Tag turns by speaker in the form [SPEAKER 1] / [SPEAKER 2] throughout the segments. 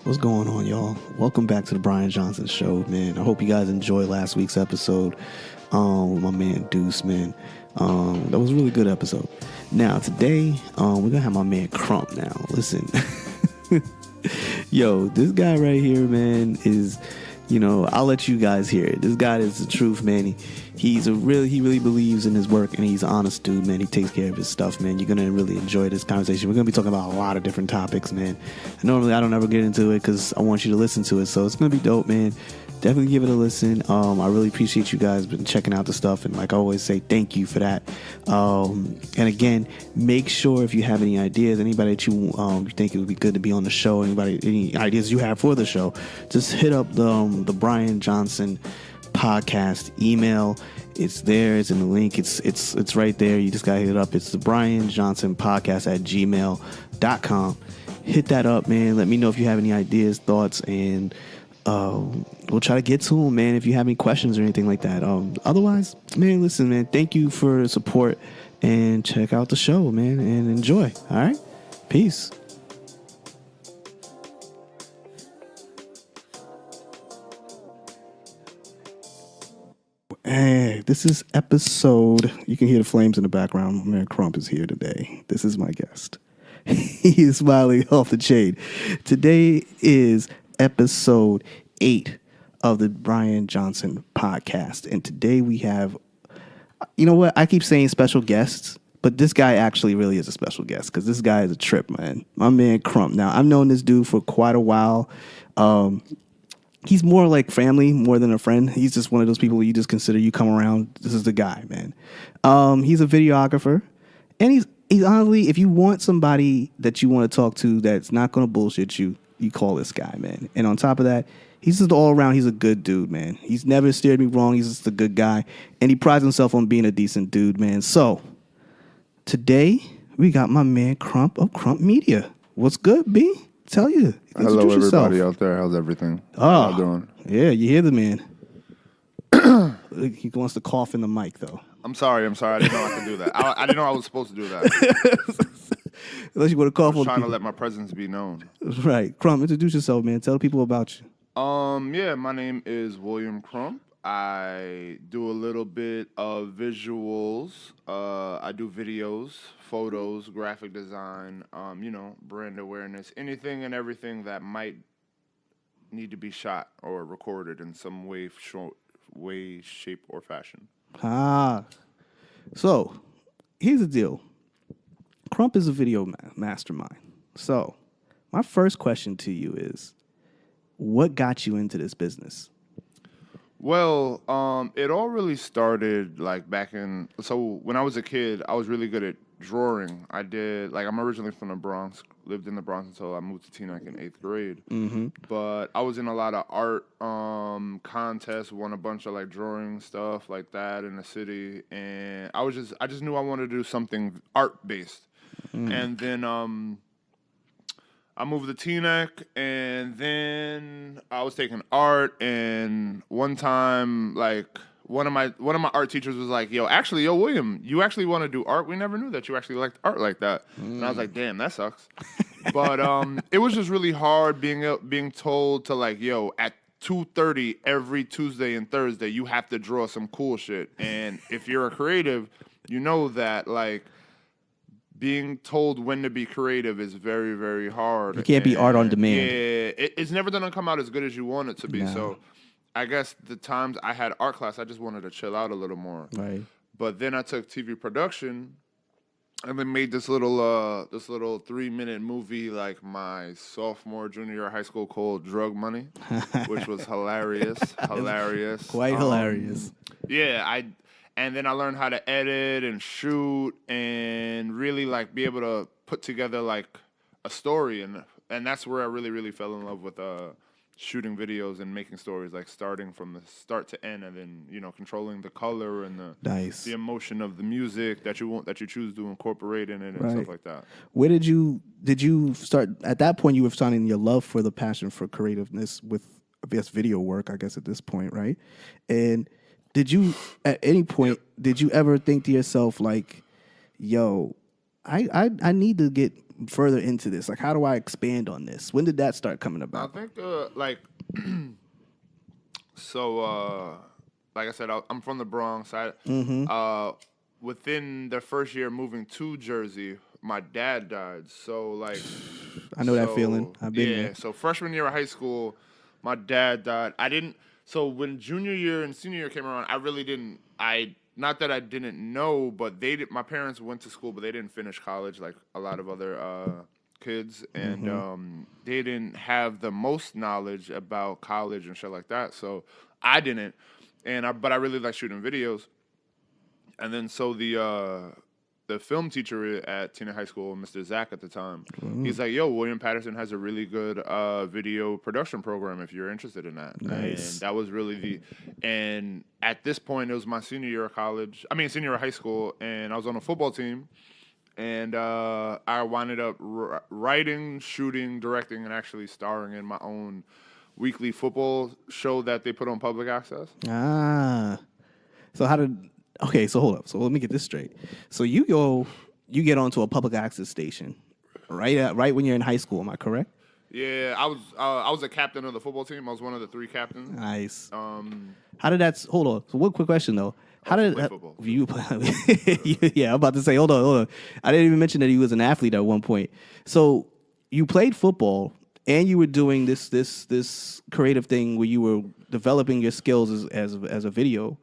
[SPEAKER 1] What's going on, y'all? Welcome back to the Brian Johnson Show, man. I hope you guys enjoyed last week's episode with my man Deuce, man. That was a really good episode. Now, today, we're going to have my man Crump now. Listen. Yo, this guy right here, man, is... I'll let you guys hear it. This guy is the truth, man. He really believes in his work, and he's an honest dude, man. He takes care of his stuff, man. You're gonna really enjoy this conversation. We're gonna be talking about a lot of different topics, man. Normally, I don't ever get into it because I want you to listen to it, so it's gonna be dope, man. Definitely give it a listen. I really appreciate you guys been checking out the stuff, and like I always say, thank you for that. And again, make sure if you have any ideas, anybody that you think it would be good to be on the show, any ideas you have for the show, just hit up the Brian Johnson podcast email. It's there. It's in the link. It's right there. You just gotta hit it up. It's the Brian Johnson podcast at gmail.com. Hit that up, man. Let me know if you have any ideas, thoughts, and we'll try to get to them, man, if you have any questions or anything like that. Otherwise, man, listen, man, thank you for the support, and check out the show, man, and enjoy. All right? Peace. Hey, this is episode... You can hear the flames in the background. My man Crump is here today. This is my guest. He is smiling off the chain. Today is episode 8 of the Brian Johnson podcast. And today we have, you know what? I keep saying special guests, but this guy actually really is a special guest because this guy is a trip, man. My man Crump. Now, I've known this dude for quite a while. He's more like family more than a friend. He's just one of those people you just consider you come around. This is the guy, man. He's a videographer, and he's honestly, if you want somebody that you want to talk to that's not going to bullshit you, you call this guy, man. And on top of that, he's just all around, he's a good dude, man. He's never steered me wrong. He's just a good guy. And he prides himself on being a decent dude, man. So, today, we got my man Crump of Crump Media. What's good, B? Tell you.
[SPEAKER 2] Hello, everybody out there. How's everything? How you doing?
[SPEAKER 1] Yeah, you hear the man. He wants to cough in the mic, though.
[SPEAKER 2] I'm sorry. I didn't know I could do that. I didn't know I was supposed to do that.
[SPEAKER 1] Unless you want to cough on
[SPEAKER 2] trying
[SPEAKER 1] people.
[SPEAKER 2] to let my presence be known.
[SPEAKER 1] Right. Crump, introduce yourself, man. Tell people about you.
[SPEAKER 2] Yeah, my name is William Crump. I do a little bit of visuals. I do videos, photos, graphic design, brand awareness, anything and everything that might need to be shot or recorded in some way, shape, or fashion.
[SPEAKER 1] So, here's the deal. Crump is a video mastermind. So, my first question to you is, what got you into this business?
[SPEAKER 2] Well, it all really started so when I was a kid, I was really good at drawing. I'm originally from the Bronx, lived in the Bronx until I moved to Teaneck in 8th grade. Mm-hmm. But I was in a lot of art contests, won a bunch of drawing stuff like that in the city, and I just knew I wanted to do something art based. And then I moved to Teaneck, and then I was taking art, and one time, one of my art teachers was like, yo, William, you actually want to do art? We never knew that you actually liked art like that. And I was like, damn, that sucks. But it was just really hard being told to at 2:30 every Tuesday and Thursday, you have to draw some cool shit. And if you're a creative, you know that, being told when to be creative is very, very hard.
[SPEAKER 1] You can't be art on demand.
[SPEAKER 2] Yeah, it's never going to come out as good as you want it to be. No. So I guess the times I had art class, I just wanted to chill out a little more.
[SPEAKER 1] Right.
[SPEAKER 2] But then I took TV production and then made this little 3-minute movie my sophomore, junior year of high school called Drug Money, which was hilarious.
[SPEAKER 1] Quite hilarious.
[SPEAKER 2] Yeah, and then I learned how to edit and shoot and really be able to put together a story, and that's where I really, really fell in love with shooting videos and making stories, starting from the start to end, and then controlling the color and the emotion of the music that you choose to incorporate in it and stuff like that.
[SPEAKER 1] Where did you start? At that point, you were starting your love for the passion for creativeness with, I guess, video work. I guess at this point, right? And did you, at any point, did you ever think to yourself, yo, I need to get further into this. Like, how do I expand on this? When did that start coming
[SPEAKER 2] I
[SPEAKER 1] about?
[SPEAKER 2] think so. Like I said, I'm from the Bronx. Within the first year moving to Jersey, my dad died. So like,
[SPEAKER 1] I know that feeling. I've been there.
[SPEAKER 2] So freshman year of high school, my dad died. I didn't. So when junior year and senior year came around, I really didn't. Not that I didn't know, but they did. My parents went to school, but they didn't finish college like a lot of other kids, and they didn't have the most knowledge about college and shit like that. So I didn't, but I really like shooting videos. And then so the film teacher at Tina High School, Mr. Zach at the time, he's like, "Yo, William Patterson has a really good video production program if you're interested in that."
[SPEAKER 1] Nice.
[SPEAKER 2] And that was really and at this point, it was my senior year of senior year of high school, and I was on a football team, and I wound up writing, shooting, directing, and actually starring in my own weekly football show that they put on public access.
[SPEAKER 1] So so hold up. So let me get this straight. So you get onto a public access station, right when you're in high school. Am I correct?
[SPEAKER 2] Yeah, I was a captain of the football team. I was one of the 3 captains.
[SPEAKER 1] Nice. How did that? Hold on. So one quick question though. How did
[SPEAKER 2] football?
[SPEAKER 1] You? Yeah, I'm about to say. Hold on. I didn't even mention that he was an athlete at one point. So you played football and you were doing this creative thing where you were developing your skills as a video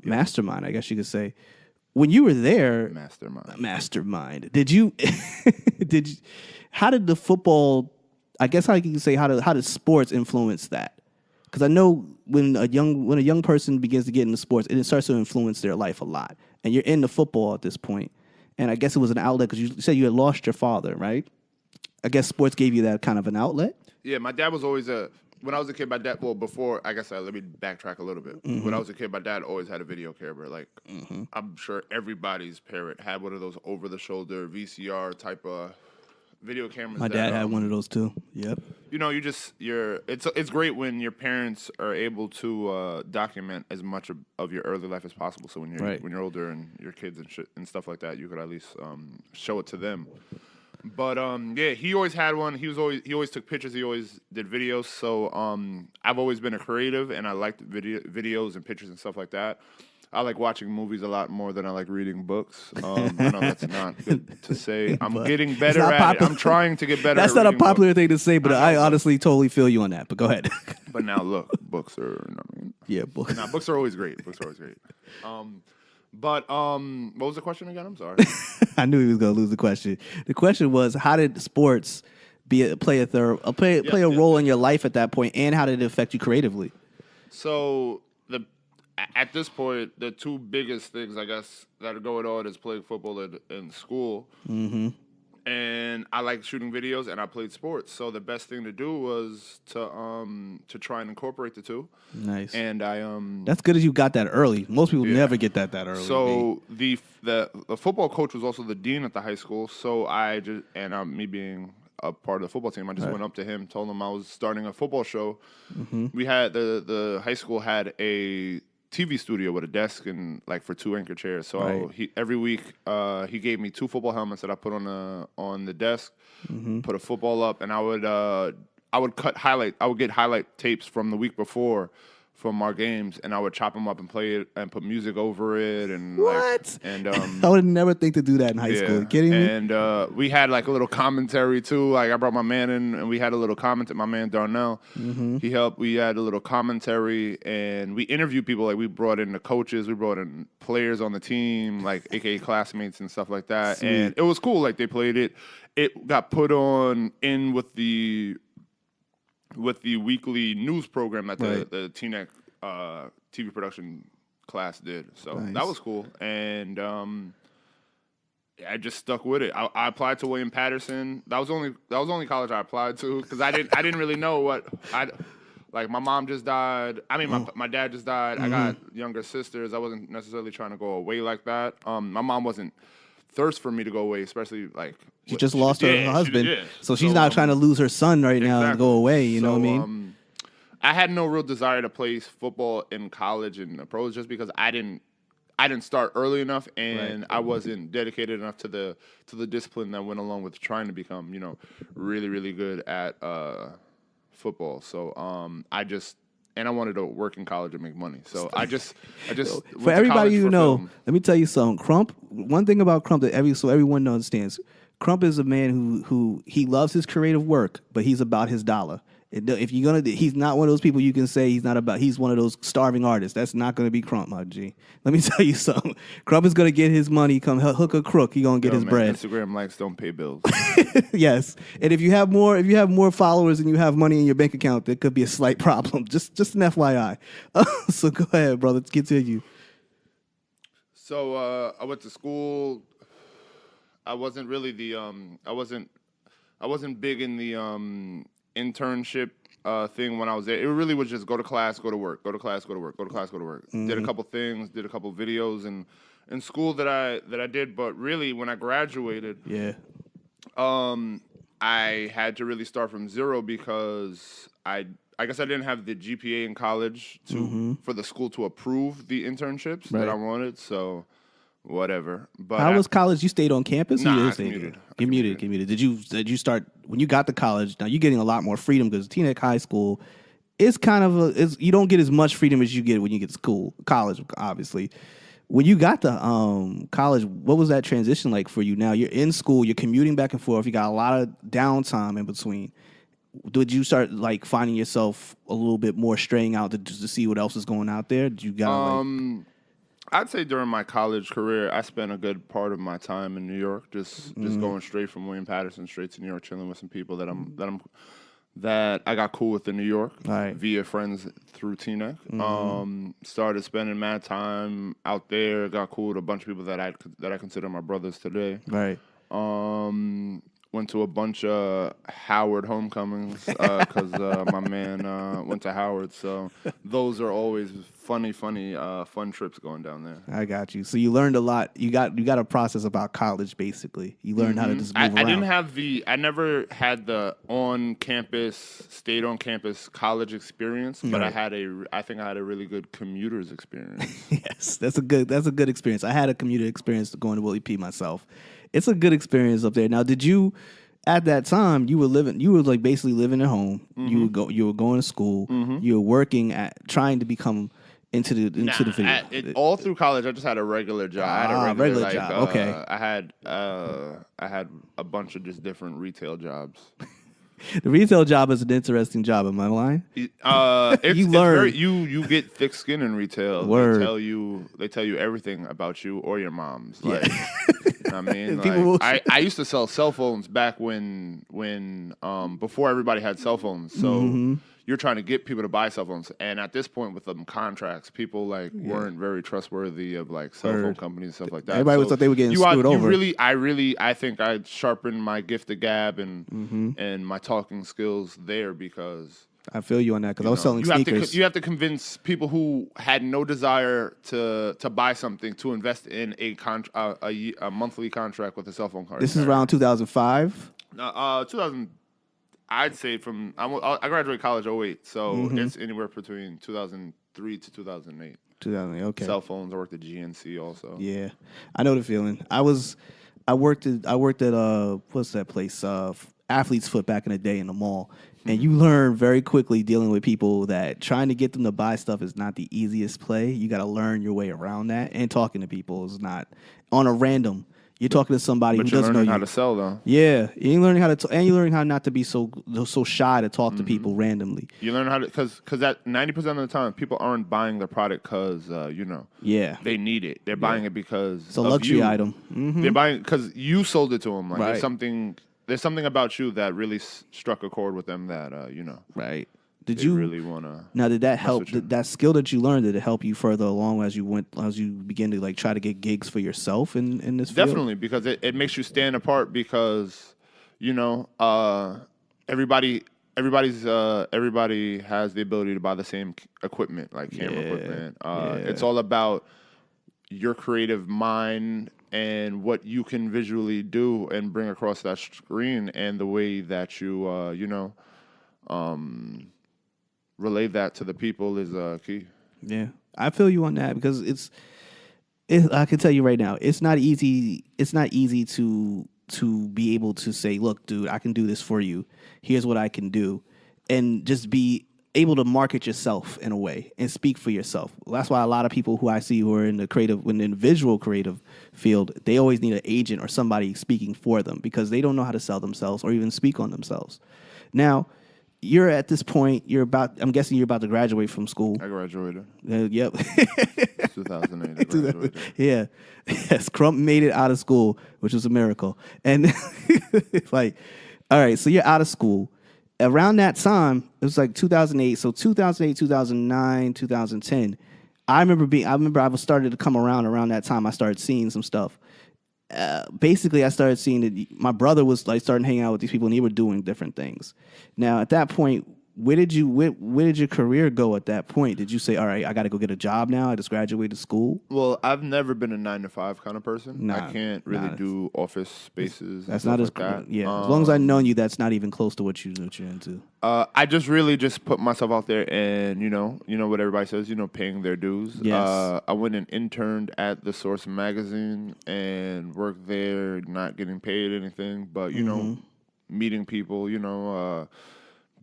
[SPEAKER 1] mastermind, I guess you could say. When you were there, mastermind. Did you? How did the football? I guess how you can say how did sports influence that? Because I know when a young person begins to get into sports, it starts to influence their life a lot. And you're into football at this point, and I guess it was an outlet because you said you had lost your father, right? I guess sports gave you that kind of an outlet.
[SPEAKER 2] Yeah, my dad was always when I was a kid, my dad. Well, before I guess let me backtrack a little bit. When I was a kid, my dad always had a video camera. Like I'm sure everybody's parent had one of those over-the-shoulder VCR type of video cameras.
[SPEAKER 1] My dad had one of those too. Yep.
[SPEAKER 2] You know, it's great when your parents are able to document as much of your early life as possible. So when you're older and your kids and shit and stuff like that, you could at least show it to them. But yeah, he always had one. He always took pictures. He always did videos. So I've always been a creative, and I liked videos and pictures and stuff like that. I like watching movies a lot more than I like reading books. I know that's not good to say. I'm getting better at it. I'm trying to get better.
[SPEAKER 1] That's not a popular thing to say, but I honestly totally feel you on that. But go ahead.
[SPEAKER 2] But now look, books are.
[SPEAKER 1] Yeah, books.
[SPEAKER 2] Nah, books are always great. But what was the question again? I'm sorry.
[SPEAKER 1] I knew he was going to lose the question. The question was, how did sports play a role in your life at that point, and how did it affect you creatively?
[SPEAKER 2] So at this point, the 2 biggest things I guess that are going on is playing football in school, and I like shooting videos, and I played sports. So the best thing to do was to try and incorporate the 2.
[SPEAKER 1] Nice.
[SPEAKER 2] And I
[SPEAKER 1] that's good as you got that early. Most people never get that early.
[SPEAKER 2] So the football coach was also the dean at the high school. So me being a part of the football team, I just went up to him, told him I was starting a football show. We had the high school had a TV studio with a desk and for 2 anchor chairs. So every week he gave me 2 football helmets that I put on the desk, put a football up, and I would get highlight tapes from the week before from our games, and I would chop them up and play it and put music over it. And
[SPEAKER 1] what? I would never think to do that in high school. Are you kidding me?
[SPEAKER 2] And we had a little commentary too. I brought my man in, and we had a little comment. My man Darnell, he helped. We had a little commentary, and we interviewed people. We brought in the coaches, we brought in players on the team, AKA classmates and stuff like that. Sweet. And it was cool. They played it. It got put on in with the weekly news program that the TNEC TV production class did. So that was cool. And I just stuck with it. I applied to William Patterson. That was the only college I applied to because I didn't really know what my mom just died. My dad just died. I got younger sisters. I wasn't necessarily trying to go away like that. My mom wasn't thirst for me to go away, especially
[SPEAKER 1] she just lost her husband, so she's not trying to lose her son right now and go away. You know what I mean? I
[SPEAKER 2] had no real desire to play football in college and the pros just because I I didn't start early enough, and I wasn't dedicated enough to the discipline that went along with trying to become, really, really good at football. So I wanted to work in college and make money. So I just
[SPEAKER 1] for everybody let me tell you something. Crump. One thing about Crump that everyone understands. Crump is a man who he loves his creative work, but he's about his dollar. If you're gonna, he's not one of those people you can say he's not about. He's one of those starving artists. That's not gonna be Crump, my G. Let me tell you something. Crump is gonna get his money. Come hook a crook. He gonna get his bread.
[SPEAKER 2] Instagram likes don't pay bills.
[SPEAKER 1] Yes, and if you have more followers and you have money in your bank account, there could be a slight problem. Just an FYI. So go ahead, brother. Let's continue.
[SPEAKER 2] So I went to school. I wasn't really I wasn't big in the internship thing when I was there. It really was just go to class, go to work, go to class, go to work, go to class, go to work. Mm-hmm. Did a couple things, did a couple videos in school that I did, but really when I graduated, I had to really start from zero because I guess I didn't have the GPA in college for the school to approve the internships that I wanted, so whatever. But
[SPEAKER 1] how was college? You stayed on campus?
[SPEAKER 2] Nah, I
[SPEAKER 1] commuted. Did you start when you got to college? Now you're getting a lot more freedom because Teaneck High School is kind of you don't get as much freedom as you get when you get to college, obviously. When you got to college, what was that transition like for you? Now you're in school, you're commuting back and forth, you got a lot of downtime in between. Did you start like finding yourself a little bit more straying out to see what else is going out there? Did you got
[SPEAKER 2] I'd say during my college career, I spent a good part of my time in New York, just going straight from William Patterson straight to New York, chilling with some people that I got cool with in New York via friends through Teaneck. Started spending mad time out there. Got cool with a bunch of people that I consider my brothers today.
[SPEAKER 1] Right.
[SPEAKER 2] Went to a bunch of Howard homecomings because my man went to Howard. So those are always fun trips going down there.
[SPEAKER 1] I got you. So you learned a lot. You got a process about college, basically. You learned how to just move around.
[SPEAKER 2] I never had the stayed on campus college experience, but I think I had a really good commuter's experience.
[SPEAKER 1] Yes, that's a good experience. I had a commuter experience going to Willie P myself. It's a good experience up there. Now, did you, at that time, you were like basically living at home. You were going to school. You were working at trying to become into the video.
[SPEAKER 2] All through college, I just had a regular job. I had a regular job.
[SPEAKER 1] Okay.
[SPEAKER 2] I had a bunch of just different retail jobs.
[SPEAKER 1] The retail job is an interesting job. Am I lying?
[SPEAKER 2] You get thick skin in retail.
[SPEAKER 1] Word.
[SPEAKER 2] They tell you everything about you or your mom's. Like, I mean, I used to sell cell phones back when before everybody had cell phones. So you're trying to get people to buy cell phones, and at this point with them contracts, people weren't very trustworthy of cell phone companies and stuff like that.
[SPEAKER 1] Everybody thought they were getting screwed over.
[SPEAKER 2] I think I sharpened my gift of gab and my talking skills there because
[SPEAKER 1] I feel you on that because I was selling sneakers.
[SPEAKER 2] You have to convince people who had no desire to buy something to invest in a monthly contract with a cell phone card.
[SPEAKER 1] This is around 2005.
[SPEAKER 2] 2000. I'd say I graduated college 2008, so it's anywhere between 2003 to 2008.
[SPEAKER 1] 2008, okay.
[SPEAKER 2] Cell phones. I worked at GNC also.
[SPEAKER 1] Yeah, I know the feeling. I worked at what's that place? Athlete's Foot back in the day in the mall. And you learn very quickly dealing with people that trying to get them to buy stuff is not the easiest play. You got to learn your way around that, and talking to people is not on a random. You're talking to somebody who doesn't know you.
[SPEAKER 2] But you're learning how to sell, though.
[SPEAKER 1] Yeah, you're learning how to, and you're learning how not to be so shy to talk to people randomly.
[SPEAKER 2] You learn how to, because that 90% of the time, people aren't buying the product because they need it. They're buying it because
[SPEAKER 1] it's a luxury item.
[SPEAKER 2] They're buying because you sold it to them. Like
[SPEAKER 1] right.
[SPEAKER 2] There's something about you that really struck a chord with them that
[SPEAKER 1] Right.
[SPEAKER 2] Did you really want to?
[SPEAKER 1] Now, did that help? That skill that you learned, did it help you further along as you began to try to get gigs for yourself in this field?
[SPEAKER 2] Definitely, because it makes you stand apart because everybody has the ability to buy the same equipment, like camera equipment. It's all about your creative mind and what you can visually do and bring across that screen, and the way that you relay that to the people is key.
[SPEAKER 1] Yeah, I feel you on that because I can tell you right now, it's not easy. It's not easy to be able to say, look, dude, I can do this for you. Here's what I can do, and just be able to market yourself in a way and speak for yourself. That's why a lot of people who I see who are in the visual creative field, they always need an agent or somebody speaking for them because they don't know how to sell themselves or even speak on themselves. Now, you're at this point. I'm guessing you're about to graduate from school.
[SPEAKER 2] I graduated.
[SPEAKER 1] Yep.
[SPEAKER 2] 2008. I graduated.
[SPEAKER 1] Yeah. Yes. Crump made it out of school, which was a miracle. And like, all right, so you're out of school. Around that time, it was like 2008. So 2008, 2009, 2010. I remember I was started to come around that time. I started seeing some stuff. Basically, I started seeing that my brother was like starting hanging out with these people, and they were doing different things. Now, at that point, where did your career go? At that point, did you say, "All right, I got to go get a job now. I just graduated school"?
[SPEAKER 2] Well, I've never been a 9-to-5 kind of person.
[SPEAKER 1] Nah,
[SPEAKER 2] I can't really do office spaces.
[SPEAKER 1] That's
[SPEAKER 2] and
[SPEAKER 1] not
[SPEAKER 2] stuff
[SPEAKER 1] as
[SPEAKER 2] like that.
[SPEAKER 1] yeah. As long as I've known you, that's not even close to what you're into.
[SPEAKER 2] I just really just put myself out there, and you know what everybody says, paying their dues.
[SPEAKER 1] Yes.
[SPEAKER 2] I went and interned at the Source magazine and worked there, not getting paid anything, but meeting people,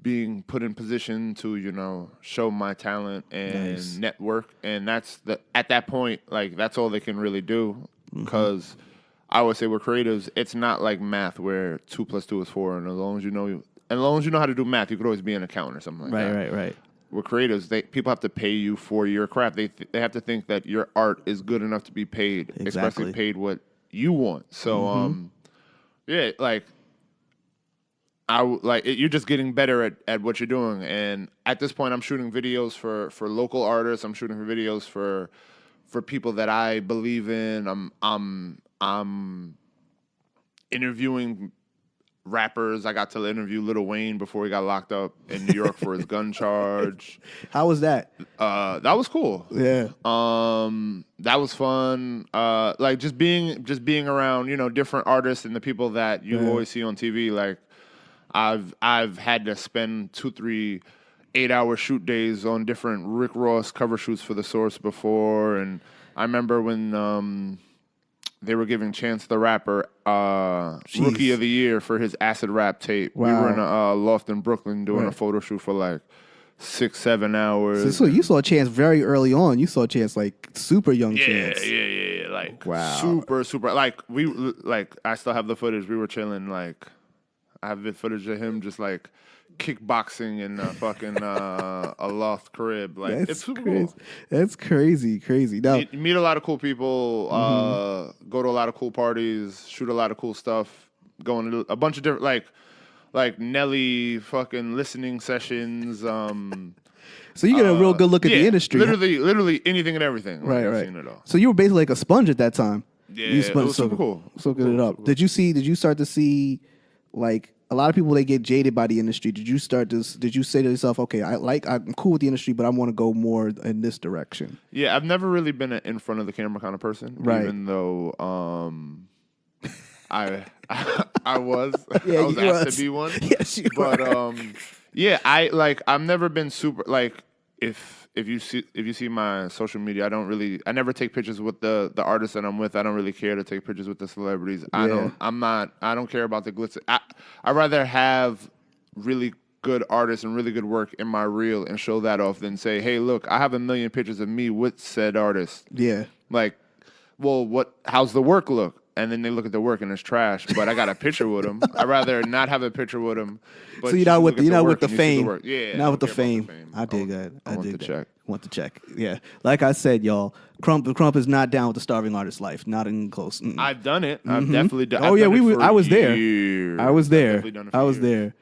[SPEAKER 2] being put in position to show my talent and network, and at that point, like, that's all they can really do, because I always say we're creatives. It's not like math where 2 + 2 is 4, and as long as you know how to do math, you could always be an accountant or something like that.
[SPEAKER 1] Right.
[SPEAKER 2] We're creatives. People have to pay you for your craft. They have to think that your art is good enough to be paid, especially paid what you want. So yeah, like. You're just getting better at what you're doing, and at this point, I'm shooting videos for local artists. I'm shooting for videos for people that I believe in. I'm interviewing rappers. I got to interview Lil Wayne before he got locked up in New York for his gun charge.
[SPEAKER 1] How was that?
[SPEAKER 2] That was cool.
[SPEAKER 1] Yeah.
[SPEAKER 2] That was fun. Like just being around different artists and the people that you always see on TV, like. I've had to spend 2-3 8-hour shoot days on different Rick Ross cover shoots for The Source before, and I remember when they were giving Chance the Rapper Rookie of the Year for his acid rap tape.
[SPEAKER 1] Wow.
[SPEAKER 2] We were in a loft in Brooklyn doing a photo shoot for like 6-7 hours.
[SPEAKER 1] So you saw Chance very early on. You saw Chance like super young Chance.
[SPEAKER 2] Yeah. Like
[SPEAKER 1] wow.
[SPEAKER 2] Super. Like I still have the footage. We were chilling like. I have the footage of him just like kickboxing in a fucking a loft crib. Like it's super cool.
[SPEAKER 1] That's crazy. Now,
[SPEAKER 2] you meet a lot of cool people, go to a lot of cool parties, shoot a lot of cool stuff, going to a bunch of different like Nelly fucking listening sessions.
[SPEAKER 1] So you get a real good look at the industry.
[SPEAKER 2] Literally anything and everything.
[SPEAKER 1] Right.
[SPEAKER 2] I've seen it all.
[SPEAKER 1] So you were basically like a sponge at that time.
[SPEAKER 2] Yeah, it was super cool.
[SPEAKER 1] Soaking it up. Cool. Did you start to see? Like a lot of people, they get jaded by the industry. Did you say to yourself, okay, I'm cool with the industry, but I want to go more in this direction? Yeah,
[SPEAKER 2] I've never really been an in front of the camera kind of person,
[SPEAKER 1] right?
[SPEAKER 2] Even though I was asked to be one.
[SPEAKER 1] Yes, you
[SPEAKER 2] were. I've never been super like if you see my social media, I never take pictures with the artists that I'm with. I don't really care to take pictures with the celebrities. I don't care about the glitz. I'd rather have really good artists and really good work in my reel and show that off than say, hey, look, I have 1 million pictures of me with said artist.
[SPEAKER 1] Yeah.
[SPEAKER 2] Like, well, how's the work look? And then they look at the work and it's trash, but I got a picture with them. I'd rather not have a picture with them.
[SPEAKER 1] So you're not with the fame.
[SPEAKER 2] Yeah,
[SPEAKER 1] not with the fame. I dig that.
[SPEAKER 2] I want the check.
[SPEAKER 1] Want the check. Yeah. Like I said, y'all, Crump is not down with the starving artist life. Not even close.
[SPEAKER 2] I've done it. I've definitely done it.
[SPEAKER 1] Oh yeah, I was there.
[SPEAKER 2] I was
[SPEAKER 1] there.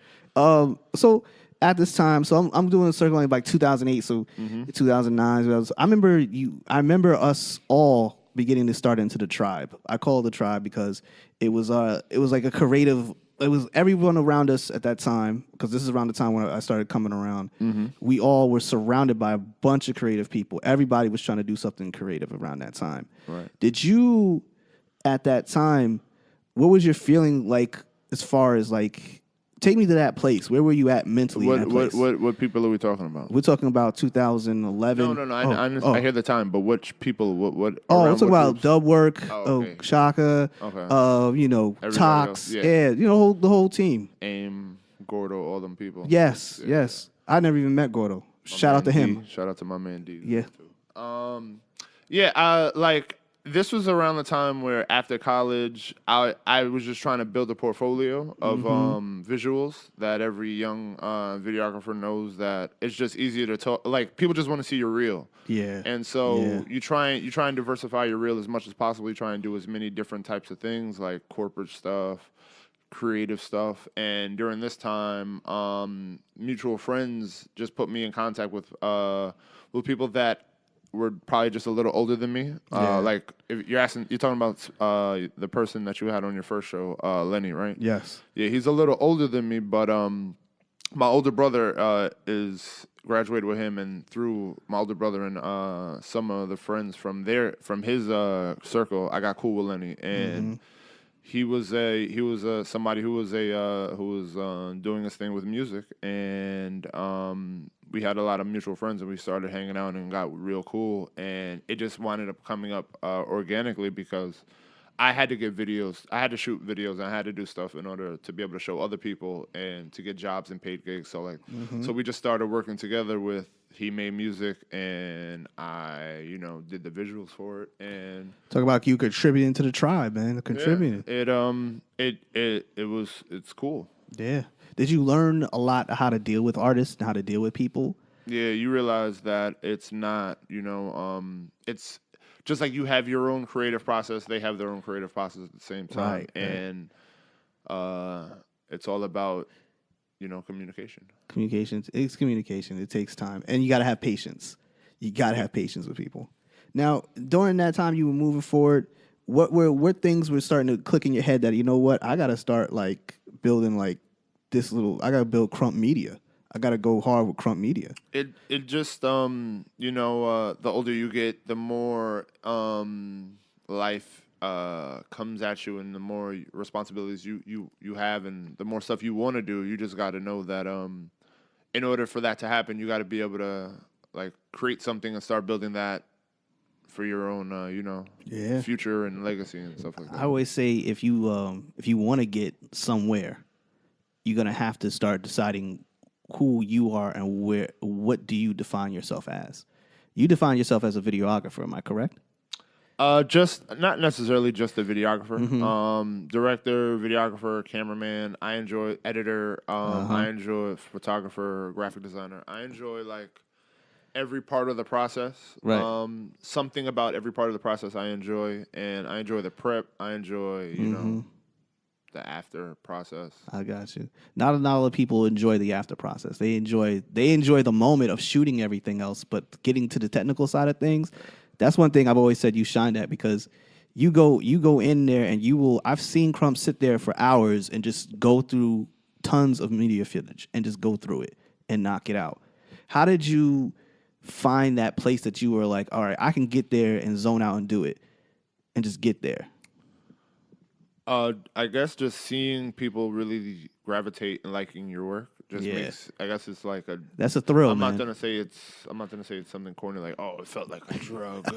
[SPEAKER 1] So at this time, so I'm doing a circling like 2008, so 2009. I remember us all beginning to start into the tribe. I call it the tribe because it was like a creative. It was everyone around us at that time, because this is around the time when I started coming around. We all were surrounded by a bunch of creative people. Everybody was trying to do something creative around that time.
[SPEAKER 2] Right.
[SPEAKER 1] Did you, at that time, what was your feeling like as far as like Take me to that place. Where were you at mentally in that place?
[SPEAKER 2] What people are we talking about?
[SPEAKER 1] We're talking about 2011.
[SPEAKER 2] No. I hear the time, but which people? What?
[SPEAKER 1] Oh, we're
[SPEAKER 2] around
[SPEAKER 1] talking
[SPEAKER 2] what
[SPEAKER 1] about
[SPEAKER 2] groups?
[SPEAKER 1] Dub Work,
[SPEAKER 2] okay.
[SPEAKER 1] Shaka,
[SPEAKER 2] Okay. Everybody
[SPEAKER 1] Tox,
[SPEAKER 2] else, yeah.
[SPEAKER 1] the whole team.
[SPEAKER 2] AIM, Gordo, all them people.
[SPEAKER 1] Yes. I never even met Gordo. Shout out to him.
[SPEAKER 2] Shout out to my man D.
[SPEAKER 1] Yeah.
[SPEAKER 2] Like this was around the time where after college, I was just trying to build a portfolio of visuals that every young videographer knows that it's just easier to talk. Like people just want to see your reel.
[SPEAKER 1] Yeah.
[SPEAKER 2] And so you try and diversify your reel as much as possible. You try and do as many different types of things like corporate stuff, creative stuff. And during this time, mutual friends just put me in contact with people that were probably just a little older than me. Like if you're talking about the person that you had on your first show, Lenny, right?
[SPEAKER 1] Yes.
[SPEAKER 2] Yeah, he's a little older than me, but my older brother is graduated with him, and through my older brother and some of the friends from his circle, I got cool with Lenny, and he was somebody who was doing his thing with music, and we had a lot of mutual friends, and we started hanging out and got real cool, and it just wound up coming up organically because I had to get videos, I had to shoot videos, and I had to do stuff in order to be able to show other people and to get jobs and paid gigs. So so we just started working together with. He made music, and I, did the visuals for it. And
[SPEAKER 1] talk about you contributing to the tribe, man. Contributing.
[SPEAKER 2] Yeah, it's cool.
[SPEAKER 1] Yeah. Did you learn a lot how to deal with artists and how to deal with people?
[SPEAKER 2] Yeah, you realize that it's not, it's just like you have your own creative process. They have their own creative process at the same time,
[SPEAKER 1] right,
[SPEAKER 2] and it's all about. Communication. It's
[SPEAKER 1] communication. It takes time. And you got to have patience. You got to have patience with people. Now, during that time you were moving forward, what things were starting to click in your head that, I got to start building I got to build Crump Media. I got to go hard with Crump Media.
[SPEAKER 2] It just, the older you get, the more life comes at you, and the more responsibilities you have, and the more stuff you want to do. You just got to know that in order for that to happen, you got to be able to create something and start building that for your own future and legacy and stuff like that.
[SPEAKER 1] I always say if you want to get somewhere, you're gonna have to start deciding who you are and what do you define yourself as. You define yourself as a videographer, am I correct?
[SPEAKER 2] Just not necessarily just a videographer. Director, videographer, cameraman. I enjoy editor. I enjoy photographer, graphic designer. I enjoy every part of the process.
[SPEAKER 1] Right.
[SPEAKER 2] Something about every part of the process I enjoy, and I enjoy the prep. I enjoy the after process.
[SPEAKER 1] I got you. Not a lot of people enjoy the after process. They enjoy the moment of shooting everything else, but getting to the technical side of things. That's one thing I've always said you shined at, because you go in there and you will. I've seen Crump sit there for hours and just go through tons of media footage and just go through it and knock it out. How did you find that place that you were like, all right, I can get there and zone out and do it, and just get there?
[SPEAKER 2] I guess just seeing people really gravitate and liking your work just makes. I guess it's like a.
[SPEAKER 1] That's a thrill,
[SPEAKER 2] I'm
[SPEAKER 1] man.
[SPEAKER 2] not gonna say it's something corny like, oh, it felt like a drug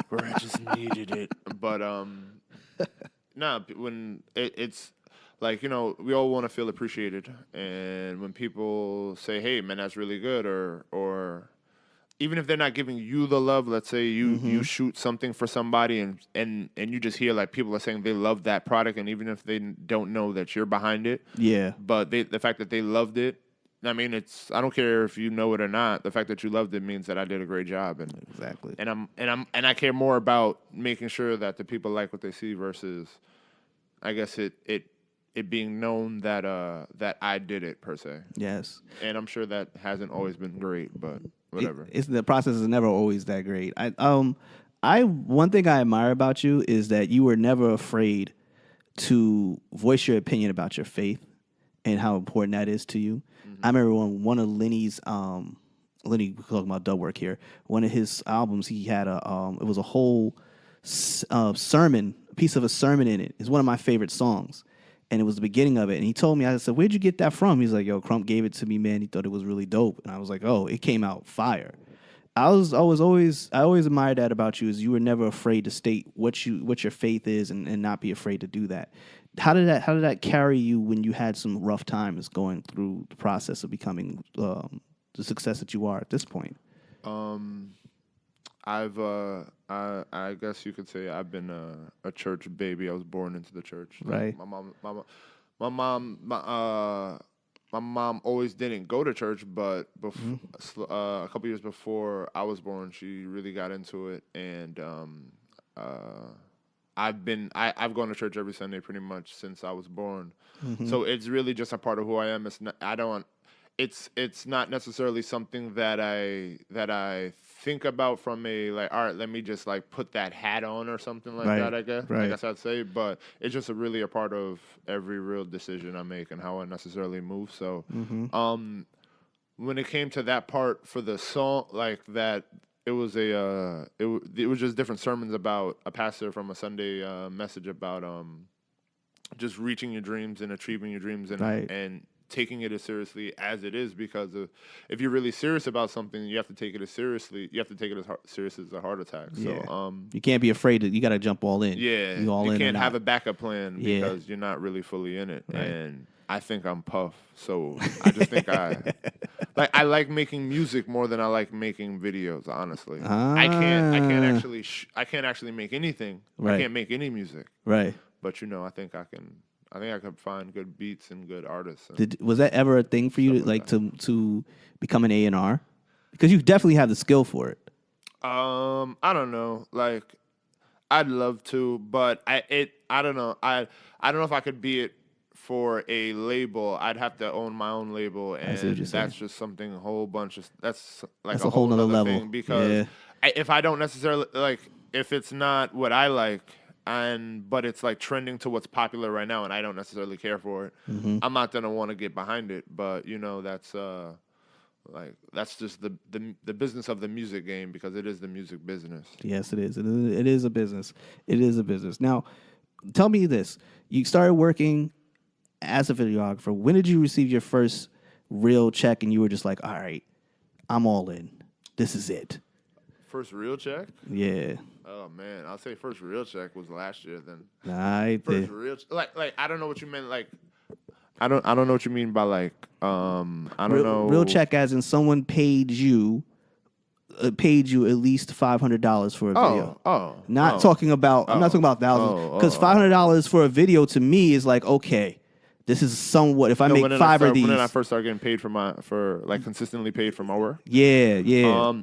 [SPEAKER 2] where I just needed it. But when it's we all want to feel appreciated, and when people say, hey, man, that's really good, or even if they're not giving you the love, let's say you shoot something for somebody and you just hear people are saying they love that product, and even if they don't know that you're behind it, but the fact that they loved it, I mean, I don't care if you know it or not. The fact that you loved it means that I did a great job, and
[SPEAKER 1] exactly.
[SPEAKER 2] And I care more about making sure that the people like what they see versus, I guess it being known that I did it per se.
[SPEAKER 1] Yes.
[SPEAKER 2] And I'm sure that hasn't always been great, but. Whatever.
[SPEAKER 1] The process is never always that great. One thing I admire about you is that you were never afraid to voice your opinion about your faith and how important that is to you. I remember when one of Lenny, we're talking about Dub Work here. One of his albums, he had it was a whole sermon, a piece of a sermon in it. It's one of my favorite songs. and it was the beginning of it. And he told me, I said, "Where'd you get that from?" He's like, "Yo, Crump gave it to me, man. He thought it was really dope." And I was like, "Oh, it came out fire." I always admired that about you, is you were never afraid to state what your faith is and not be afraid to do that. How did that carry you when you had some rough times going through the process of becoming the success that you are at this point?
[SPEAKER 2] I guess you could say I've been a church baby. I was born into the church.
[SPEAKER 1] Right.
[SPEAKER 2] My mom always didn't go to church, but a couple years before I was born, she really got into it, and I've gone to church every Sunday pretty much since I was born. So it's really just a part of who I am. It's not necessarily something that I think about from a like, all right, let me just like put that hat on or something like that, I guess I'd say. But it's just really a part of every real decision I make and how I necessarily move. So when it came to that part for the song, like that, it was it was just different sermons about a pastor from a Sunday message about just reaching your dreams and achieving your dreams and taking it as seriously as it is, because if you're really serious about something, you have to take it as seriously. You have to take it as serious as a heart attack.
[SPEAKER 1] Yeah.
[SPEAKER 2] So
[SPEAKER 1] you can't be afraid you got to jump all in.
[SPEAKER 2] Yeah, you can't have a backup plan because you're not really fully in it. Right. And I think I'm Puff, so I just think I like making music more than I like making videos. Honestly, I can't actually make anything. Right. I can't make any music.
[SPEAKER 1] Right.
[SPEAKER 2] But I think I can. I think I could find good beats and good artists.
[SPEAKER 1] Was that ever a thing for you to become an A&R? Because you definitely have the skill for it.
[SPEAKER 2] I don't know. Like, I'd love to, but I don't know. I don't know if I could be it for a label. I'd have to own my own label, and that's just something a whole bunch of. That's a whole nother level. Thing because if I don't necessarily like, if it's not what I like. But it's like trending to what's popular right now, and I don't necessarily care for it. I'm not gonna want to get behind it, but that's just the business of the music game, because it is the music business.
[SPEAKER 1] Yes, it is. It is a business. It is a business. Now, tell me this: you started working as a videographer. When did you receive your first real check, and you were just like, "All right, I'm all in. This is it."
[SPEAKER 2] First real check?
[SPEAKER 1] Yeah.
[SPEAKER 2] Oh man, I'll say first real check was last year. Then
[SPEAKER 1] first
[SPEAKER 2] real like I don't know what you meant. Like I don't know what you mean by like I don't know.
[SPEAKER 1] Real check as in someone paid you at least $500 for a video. I'm not talking about thousands, because $500 for a video to me is like, okay, this is somewhat. If I make five of these,
[SPEAKER 2] when did I first start getting paid consistently paid for my work?
[SPEAKER 1] Yeah.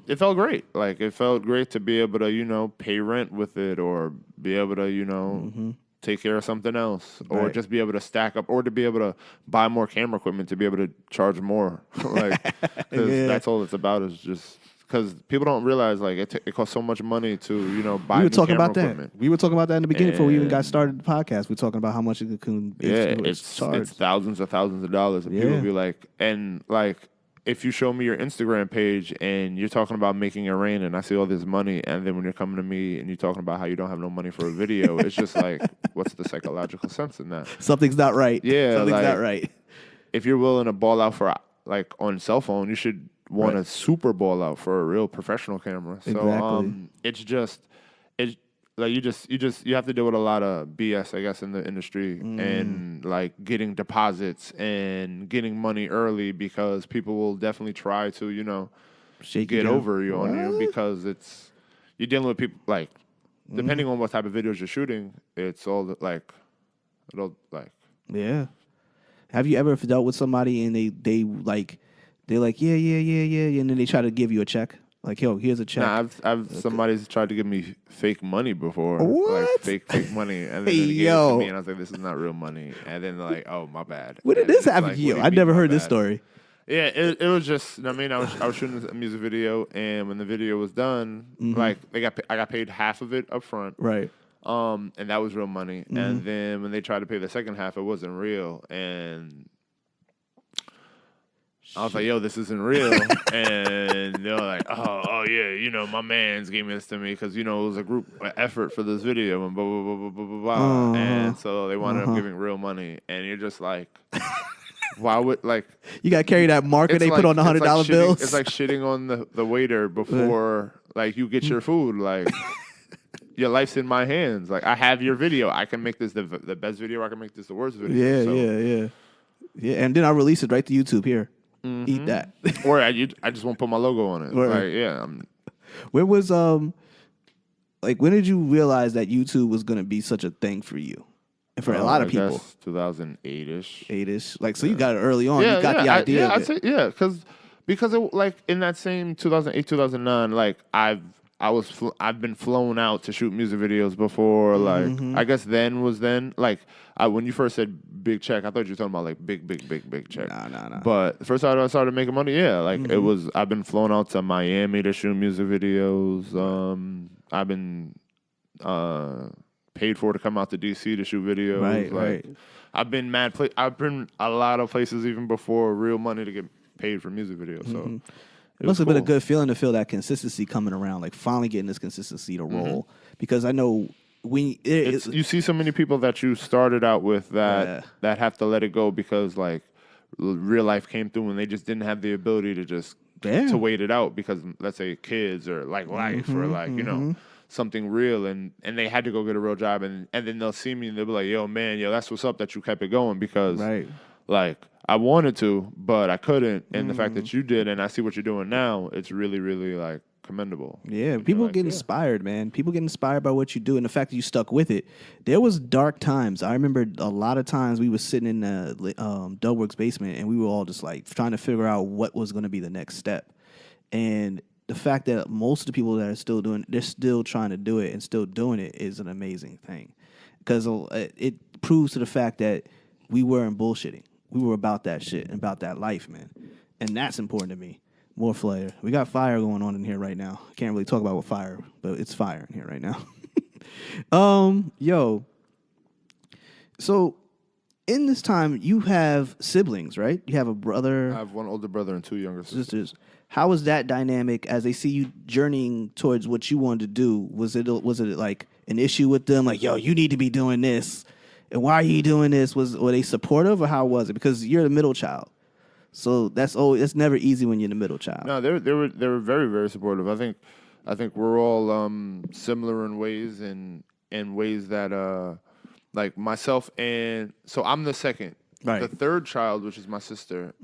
[SPEAKER 2] It felt great. Like, it felt great to be able to pay rent with it, or be able to take care of something else, or just be able to stack up, or to be able to buy more camera equipment to be able to charge more. Like, because that's all it's about, is just. Because people don't realize, like, it costs so much money to, buy new camera equipment.
[SPEAKER 1] We were talking about that in the beginning before we even got started the podcast. We were talking about how much it can charge.
[SPEAKER 2] It's thousands of dollars. And people be like, if you show me your Instagram page and you're talking about making it rain, and I see all this money, and then when you're coming to me and you're talking about how you don't have no money for a video, it's just like, what's the psychological sense in that?
[SPEAKER 1] Something's not right.
[SPEAKER 2] Yeah.
[SPEAKER 1] Something's not right.
[SPEAKER 2] If you're willing to ball out for, like, on cell phone, you should want to super ball out for a real professional camera. So it's like you have to deal with a lot of BS, I guess, in the industry, and like getting deposits and getting money early, because people will definitely try to get over you on you, because you're dealing with people, like, depending on what type of videos you're shooting, it's all like
[SPEAKER 1] yeah. Have you ever dealt with somebody and they're like, yeah, and then they try to give you a check? Like, yo, here's a check.
[SPEAKER 2] Nah, somebody's tried to give me fake money before.
[SPEAKER 1] What?
[SPEAKER 2] Like, fake money. And then they gave it to me, and I was like, this is not real money. And then they're like, oh, my bad.
[SPEAKER 1] When did this happen to you? I've never heard this story.
[SPEAKER 2] Yeah, it was just, I was shooting a music video, and when the video was done, like, I got paid half of it up front.
[SPEAKER 1] Right.
[SPEAKER 2] And that was real money. And then when they tried to pay the second half, it wasn't real. And I was like, yo, this isn't real. And they were like, oh, yeah, my mans gave this to me because, it was a group effort for this video and blah, blah, blah, blah, blah, blah, blah. And so they wound up giving real money. And you're just like, why would, like...
[SPEAKER 1] You got to carry that marker they put on the $100 bills?
[SPEAKER 2] It's like shitting on the waiter before, like, you get your food. Like, your life's in my hands. Like, I have your video. I can make this the best video. I can make this the worst video.
[SPEAKER 1] Yeah, and then I'll release it right to YouTube here. Mm-hmm. Eat that.
[SPEAKER 2] Or I just won't put my logo on it. Right. Like, yeah.
[SPEAKER 1] When was when did you realize that YouTube was gonna be such a thing for you and for a lot of people?
[SPEAKER 2] 2008ish.
[SPEAKER 1] 8ish. Like, so you got it early on. You got the idea.
[SPEAKER 2] I'd say because it, like in that same 2008 2009, like I've been flown out to shoot music videos before. Like I guess then like when you first said big check, I thought you were talking about like big check.
[SPEAKER 1] No.
[SPEAKER 2] But the first time I started making money, it was I've been flown out to Miami to shoot music videos. I've been paid for to come out to DC to shoot videos. Right. I've been I've been a lot of places even before real money to get paid for music videos. So.
[SPEAKER 1] It must have been a good feeling to feel that consistency coming around, like finally getting this consistency to roll. Because I know
[SPEAKER 2] you see so many people that you started out with that have to let it go because like real life came through and they just didn't have the ability to just to wait it out because let's say kids or like life or like something real and they had to go get a real job and then they'll see me and they'll be like, yo man, that's what's up that you kept it going because like I wanted to, but I couldn't. And the fact that you did, and I see what you're doing now, it's really, really like commendable.
[SPEAKER 1] Yeah, people get inspired, man. People get inspired by what you do, and the fact that you stuck with it. There was dark times. I remember a lot of times we were sitting in the Dubworks basement, and we were all just like trying to figure out what was going to be the next step. And the fact that most of the people that are still doing, they're still trying to do it and still doing it is an amazing thing, because it proves to the fact that we weren't bullshitting. We were about that shit and about that life, man. And that's important to me. More flair. We got fire going on in here right now. Can't really talk about what fire, but it's fire in here right now. So in this time, you have siblings, right? You have a brother.
[SPEAKER 2] I have one older brother and two younger sisters.
[SPEAKER 1] How was that dynamic as they see you journeying towards what you wanted to do? Was it like an issue with them? Like, yo, you need to be doing this. And why are you doing this? Were they supportive or how was it? Because you're the middle child, so that's never easy when you're the middle child.
[SPEAKER 2] No, they were very, very supportive. I think we're all similar in ways that like myself and so I'm the second. Right. The third child, which is my sister,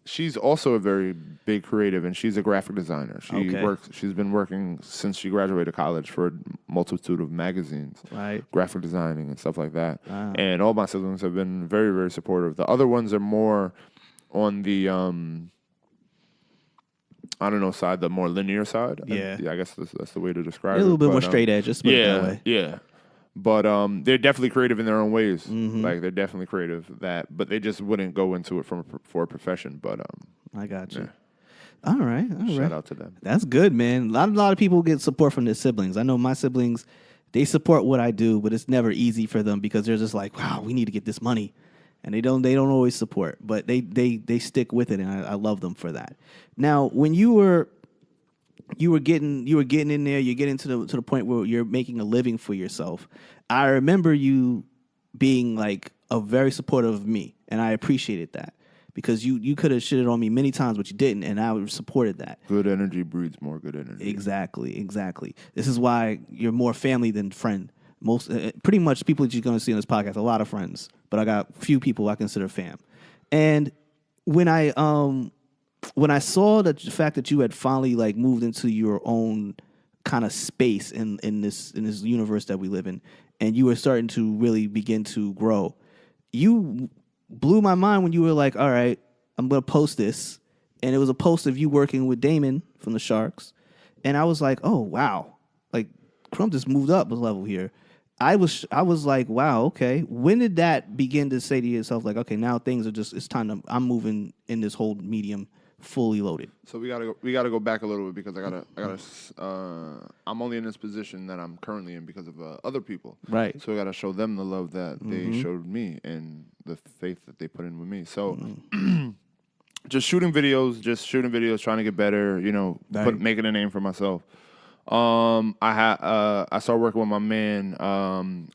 [SPEAKER 2] she's also a very big creative, and she's a graphic designer. She's been working since she graduated college for a multitude of magazines, graphic designing and stuff like that. Wow. And all my siblings have been very, very supportive. The other ones are more on the side, the more linear side.
[SPEAKER 1] Yeah,
[SPEAKER 2] I guess that's the way to describe it.
[SPEAKER 1] A little bit more straight edge, just put it that way.
[SPEAKER 2] Yeah. But they're definitely creative in their own ways. Like they're definitely creative. But they just wouldn't go into it for a profession. But
[SPEAKER 1] I got you.
[SPEAKER 2] Yeah.
[SPEAKER 1] All right.
[SPEAKER 2] Shout out to them.
[SPEAKER 1] That's good, man. A lot of people get support from their siblings. I know my siblings, they support what I do, but it's never easy for them because they're just like, wow, we need to get this money, and they don't always support, but they stick with it, and I love them for that. Now, when you were getting in there, you're getting to the point where you're making a living for yourself. I remember you being like a very supportive of me, and I appreciated that because you could have shitted on me many times, but you didn't, and I supported that.
[SPEAKER 2] Good energy breeds more good energy.
[SPEAKER 1] Exactly. This is why you're more family than friend. Most pretty much people that you're going to see on this podcast, a lot of friends, but I got few people I consider fam. And when I saw the fact that you had finally like moved into your own kind of space in this universe that we live in, and you were starting to really begin to grow, you blew my mind when you were like, all right, I'm going to post this. And it was a post of you working with Damon from the Sharks. And I was like, oh, wow. Like, Crump just moved up a level here. I was like, wow, okay. When did that begin to say to yourself, like, okay, now things are it's time to, I'm moving in this whole medium fully loaded?
[SPEAKER 2] So we gotta go back a little bit because I'm only in this position that I'm currently in because of other people.
[SPEAKER 1] Right.
[SPEAKER 2] So we gotta show them the love that they showed me and the faith that they put in with me. So just shooting videos, trying to get better. You know,
[SPEAKER 1] Right.
[SPEAKER 2] making a name for myself. I started working with my man.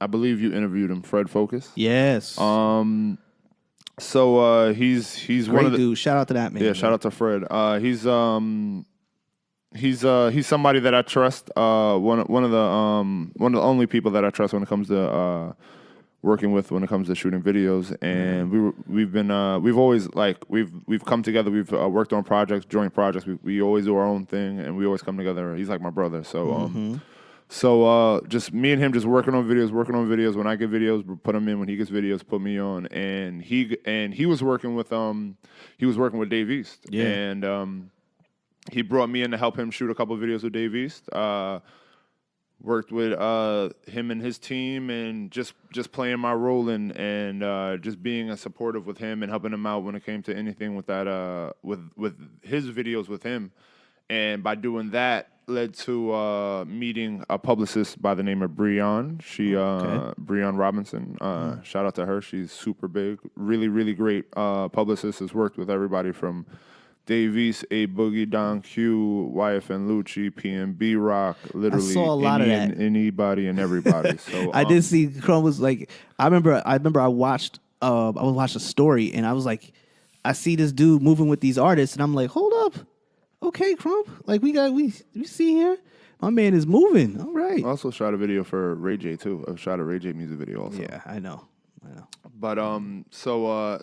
[SPEAKER 2] I believe you interviewed him, Fred Focus.
[SPEAKER 1] Yes.
[SPEAKER 2] So he's one
[SPEAKER 1] Great
[SPEAKER 2] of the
[SPEAKER 1] dude. Shout out to that man.
[SPEAKER 2] yeah. Shout out to Fred. He's somebody that I trust. One of the only people that I trust when it comes to working with when it comes to shooting videos. And we've always we've come together. We've worked on projects, joint projects. We always do our own thing, and we always come together. He's like my brother. So just me and him just working on videos. When I get videos, we put him in. When he gets videos, put me on. And he was working with Dave East.
[SPEAKER 1] Yeah.
[SPEAKER 2] And he brought me in to help him shoot a couple of videos with Dave East. Worked with him and his team, and just playing my role and just being supportive with him and helping him out when it came to anything with that with his videos with him. And by doing that, led to meeting a publicist by the name of Breon. Breon Robinson. Shout out to her. She's super big. Really, really great publicist. Has worked with everybody from Dave East, A Boogie, Don Q, YFN Lucci, PNB Rock. Literally,
[SPEAKER 1] I saw a lot of that.
[SPEAKER 2] Anybody and everybody. So
[SPEAKER 1] I did see Crump was like. I remember I watched. I watched a story, and I was like, I see this dude moving with these artists, and I'm like, hold up. Okay, Crump. Like we see here, my man is moving. All right.
[SPEAKER 2] I also shot a video for Ray J too. I shot a Ray J music video also.
[SPEAKER 1] Yeah, I know.
[SPEAKER 2] But so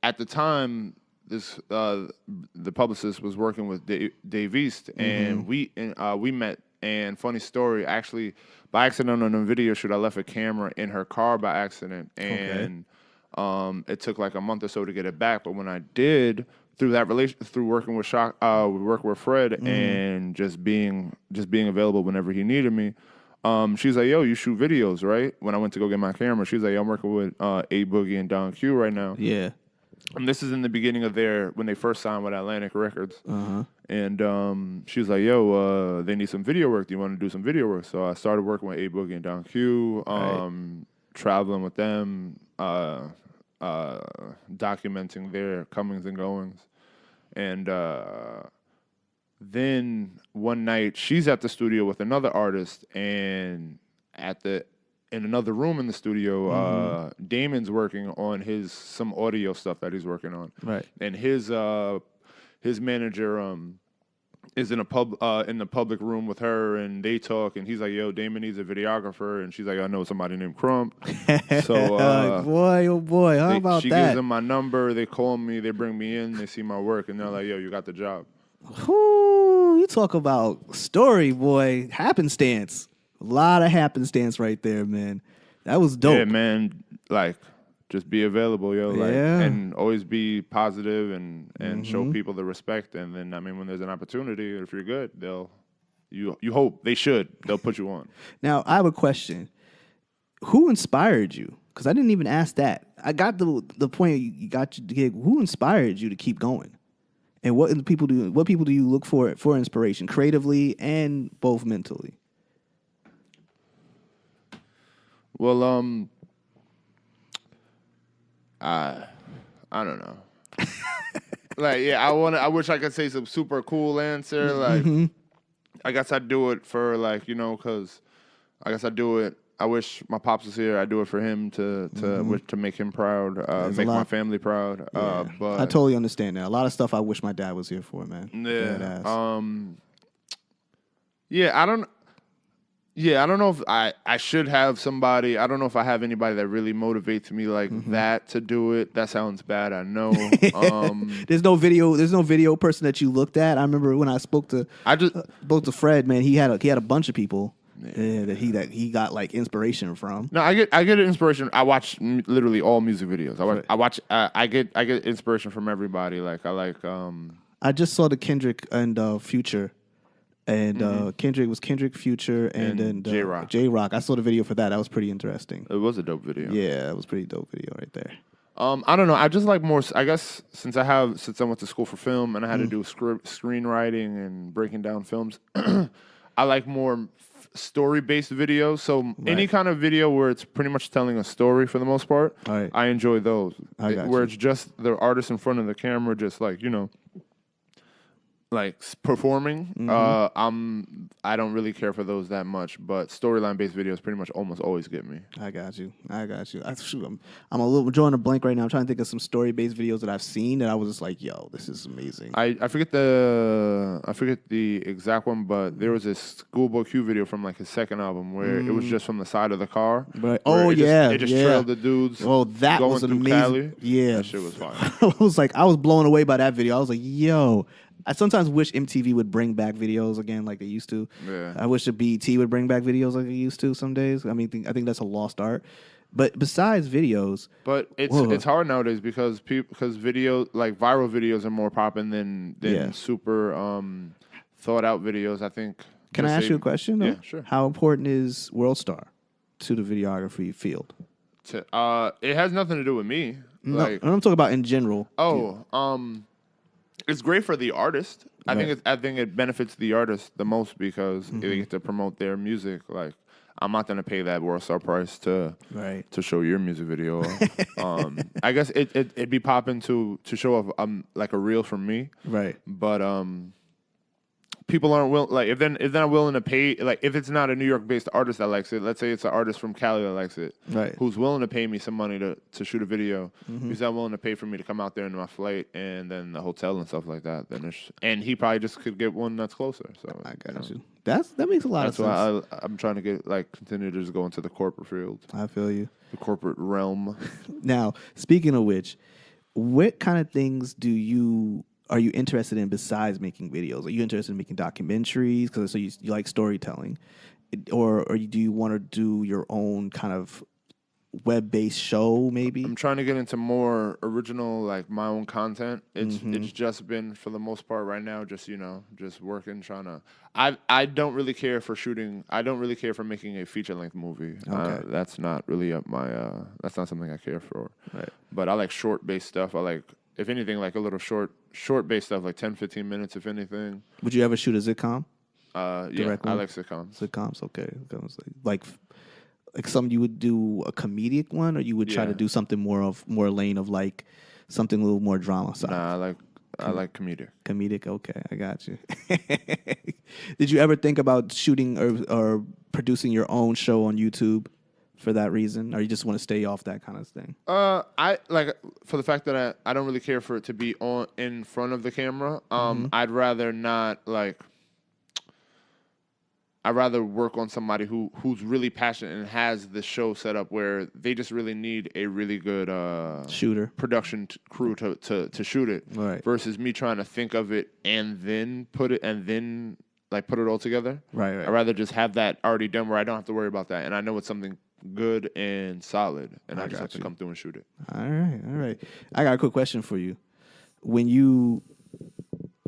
[SPEAKER 2] at the time, this the publicist was working with Dave East, and we met. And funny story, actually, by accident on a video shoot, I left a camera in her car by accident, and it took like a month or so to get it back. But when I did, through working with work with Fred and just being available whenever he needed me. She's like, yo, you shoot videos, right? When I went to go get my camera, she's like, yo, I'm working with A Boogie and Don Q right now.
[SPEAKER 1] Yeah.
[SPEAKER 2] And this is in the beginning of when they first signed with Atlantic Records. And she was like, yo, they need some video work. Do you want to do some video work? So I started working with A Boogie and Don Q, traveling with them, documenting their comings and goings. And then one night, she's at the studio with another artist, and in another room in the studio, Damon's working on some audio stuff that he's working on.
[SPEAKER 1] Right.
[SPEAKER 2] And his manager is in the public room with her, and they talk, and he's like, yo, Damon needs a videographer, and she's like, I know somebody named Crump. So
[SPEAKER 1] boy, oh boy, how about
[SPEAKER 2] she
[SPEAKER 1] that?
[SPEAKER 2] gives them my number, they call me, they bring me in, they see my work, and they're like, yo, you got the job.
[SPEAKER 1] Ooh, you talk about story, boy. Happenstance. A lot of happenstance right there, man. That was dope.
[SPEAKER 2] Yeah, man. Like, just be available, yo. Like, and always be positive and show people the respect. And then, I mean, when there's an opportunity, if you're good, you hope they'll put you on.
[SPEAKER 1] Now, I have a question. Who inspired you? Because I didn't even ask that. I got the point you got you to get. Who inspired you to keep going? And what people do you look for inspiration, creatively and both mentally?
[SPEAKER 2] Well, I don't know. Like, yeah, I wish I could say some super cool answer. Like, I guess I'd do it for because I guess I'd do it. I wish my pops was here. I'd do it for him to make him proud, make my family proud.
[SPEAKER 1] Yeah.
[SPEAKER 2] But
[SPEAKER 1] I totally understand that. A lot of stuff I wish my dad was here for, man.
[SPEAKER 2] Yeah. I don't know if I should have somebody. I don't know if I have anybody that really motivates me like that to do it. That sounds bad, I know.
[SPEAKER 1] There's no video person that you looked at. I remember when I spoke to Fred, man. He had a bunch of people that he got like inspiration from.
[SPEAKER 2] No, I get inspiration. I watch literally all music videos. I get inspiration from everybody. Like
[SPEAKER 1] I just saw the Kendrick and Future. And Kendrick, Future, and then J-Rock. I saw the video for that. That was pretty interesting.
[SPEAKER 2] It was a dope video.
[SPEAKER 1] Yeah, that was a pretty dope video right there.
[SPEAKER 2] I don't know. I just like more. I guess since I went to school for film and I had to do screenwriting and breaking down films, I like more story-based videos. So any kind of video where it's pretty much telling a story for the most part,
[SPEAKER 1] Right.
[SPEAKER 2] I enjoy those.
[SPEAKER 1] Where
[SPEAKER 2] it's just the artist in front of the camera, just like, like performing. I don't really care for those that much, but storyline based videos pretty much almost always get me.
[SPEAKER 1] I got you. I'm a little drawing a blank right now. I'm trying to think of some story based videos that I've seen that I was just like, yo, this is amazing.
[SPEAKER 2] I forget the exact one, but there was this Schoolboy Q video from like his second album where it was just from the side of the car.
[SPEAKER 1] Right.
[SPEAKER 2] It just trailed the dudes.
[SPEAKER 1] Oh, that
[SPEAKER 2] going
[SPEAKER 1] was
[SPEAKER 2] through
[SPEAKER 1] amazing.
[SPEAKER 2] Cali.
[SPEAKER 1] Yeah,
[SPEAKER 2] that shit was fire.
[SPEAKER 1] I was blown away by that video. I was like, yo. I sometimes wish MTV would bring back videos again like they used to.
[SPEAKER 2] Yeah.
[SPEAKER 1] I wish the BET would bring back videos like they used to some days. I mean, I think that's a lost art. But besides videos,
[SPEAKER 2] it's hard nowadays because video, like viral videos, are more popping than super thought out videos. I think.
[SPEAKER 1] Can I ask you a question? Though?
[SPEAKER 2] Yeah, sure.
[SPEAKER 1] How important is World Star to the videography field?
[SPEAKER 2] It has nothing to do with me.
[SPEAKER 1] No, I'm talking about in general.
[SPEAKER 2] It's great for the artist. I think it benefits the artist the most because they get to promote their music. Like, I'm not gonna pay that World Star price to show your music video. I guess it'd be popping to show off like a reel from me.
[SPEAKER 1] Right.
[SPEAKER 2] But people aren't willing. Like, if they're not willing to pay, like if it's not a New York based artist that likes it, let's say it's an artist from Cali that likes it,
[SPEAKER 1] right,
[SPEAKER 2] who's willing to pay me some money to shoot a video, he's not willing to pay for me to come out there in my flight and then the hotel and stuff like that. And he probably just could get one that's closer. So
[SPEAKER 1] I got you. That makes a lot of sense.
[SPEAKER 2] That's why I'm trying to continue to just go into the corporate field.
[SPEAKER 1] I feel you.
[SPEAKER 2] The corporate realm.
[SPEAKER 1] Now, speaking of which, what kind of things are you interested in besides making videos? Are you interested in making documentaries? Because you like storytelling, or do you want to do your own kind of web-based show? Maybe
[SPEAKER 2] I'm trying to get into more original, like my own content. It's just been for the most part right now, just working, trying to. I don't really care for shooting. I don't really care for making a feature-length movie.
[SPEAKER 1] Okay.
[SPEAKER 2] That's not really up my. That's not something I care for.
[SPEAKER 1] Right.
[SPEAKER 2] But I like short-based stuff. I like. If anything, like a little short-based stuff, like 10, 15 minutes, if anything.
[SPEAKER 1] Would you ever shoot a sitcom?
[SPEAKER 2] Yeah, I like sitcoms.
[SPEAKER 1] Sitcoms, okay. Like some you would do a comedic one, or you would try to do something more lane of like something a little more drama side?
[SPEAKER 2] Nah, I like comedic.
[SPEAKER 1] Comedic, okay, I got you. Did you ever think about shooting or producing your own show on YouTube? For that reason, or you just want to stay off that kind of thing?
[SPEAKER 2] I like for the fact that I don't really care for it to be in front of the camera. I'd rather not like. I'd rather work on somebody who's really passionate and has the show set up where they just really need a really good
[SPEAKER 1] shooter
[SPEAKER 2] production crew to shoot it.
[SPEAKER 1] Right.
[SPEAKER 2] Versus me trying to think of it and then put it all together.
[SPEAKER 1] Right.
[SPEAKER 2] I'd rather just have that already done where I don't have to worry about that, and I know it's something good and solid, and I just have to come through and shoot it.
[SPEAKER 1] All right. I got a quick question for you. When you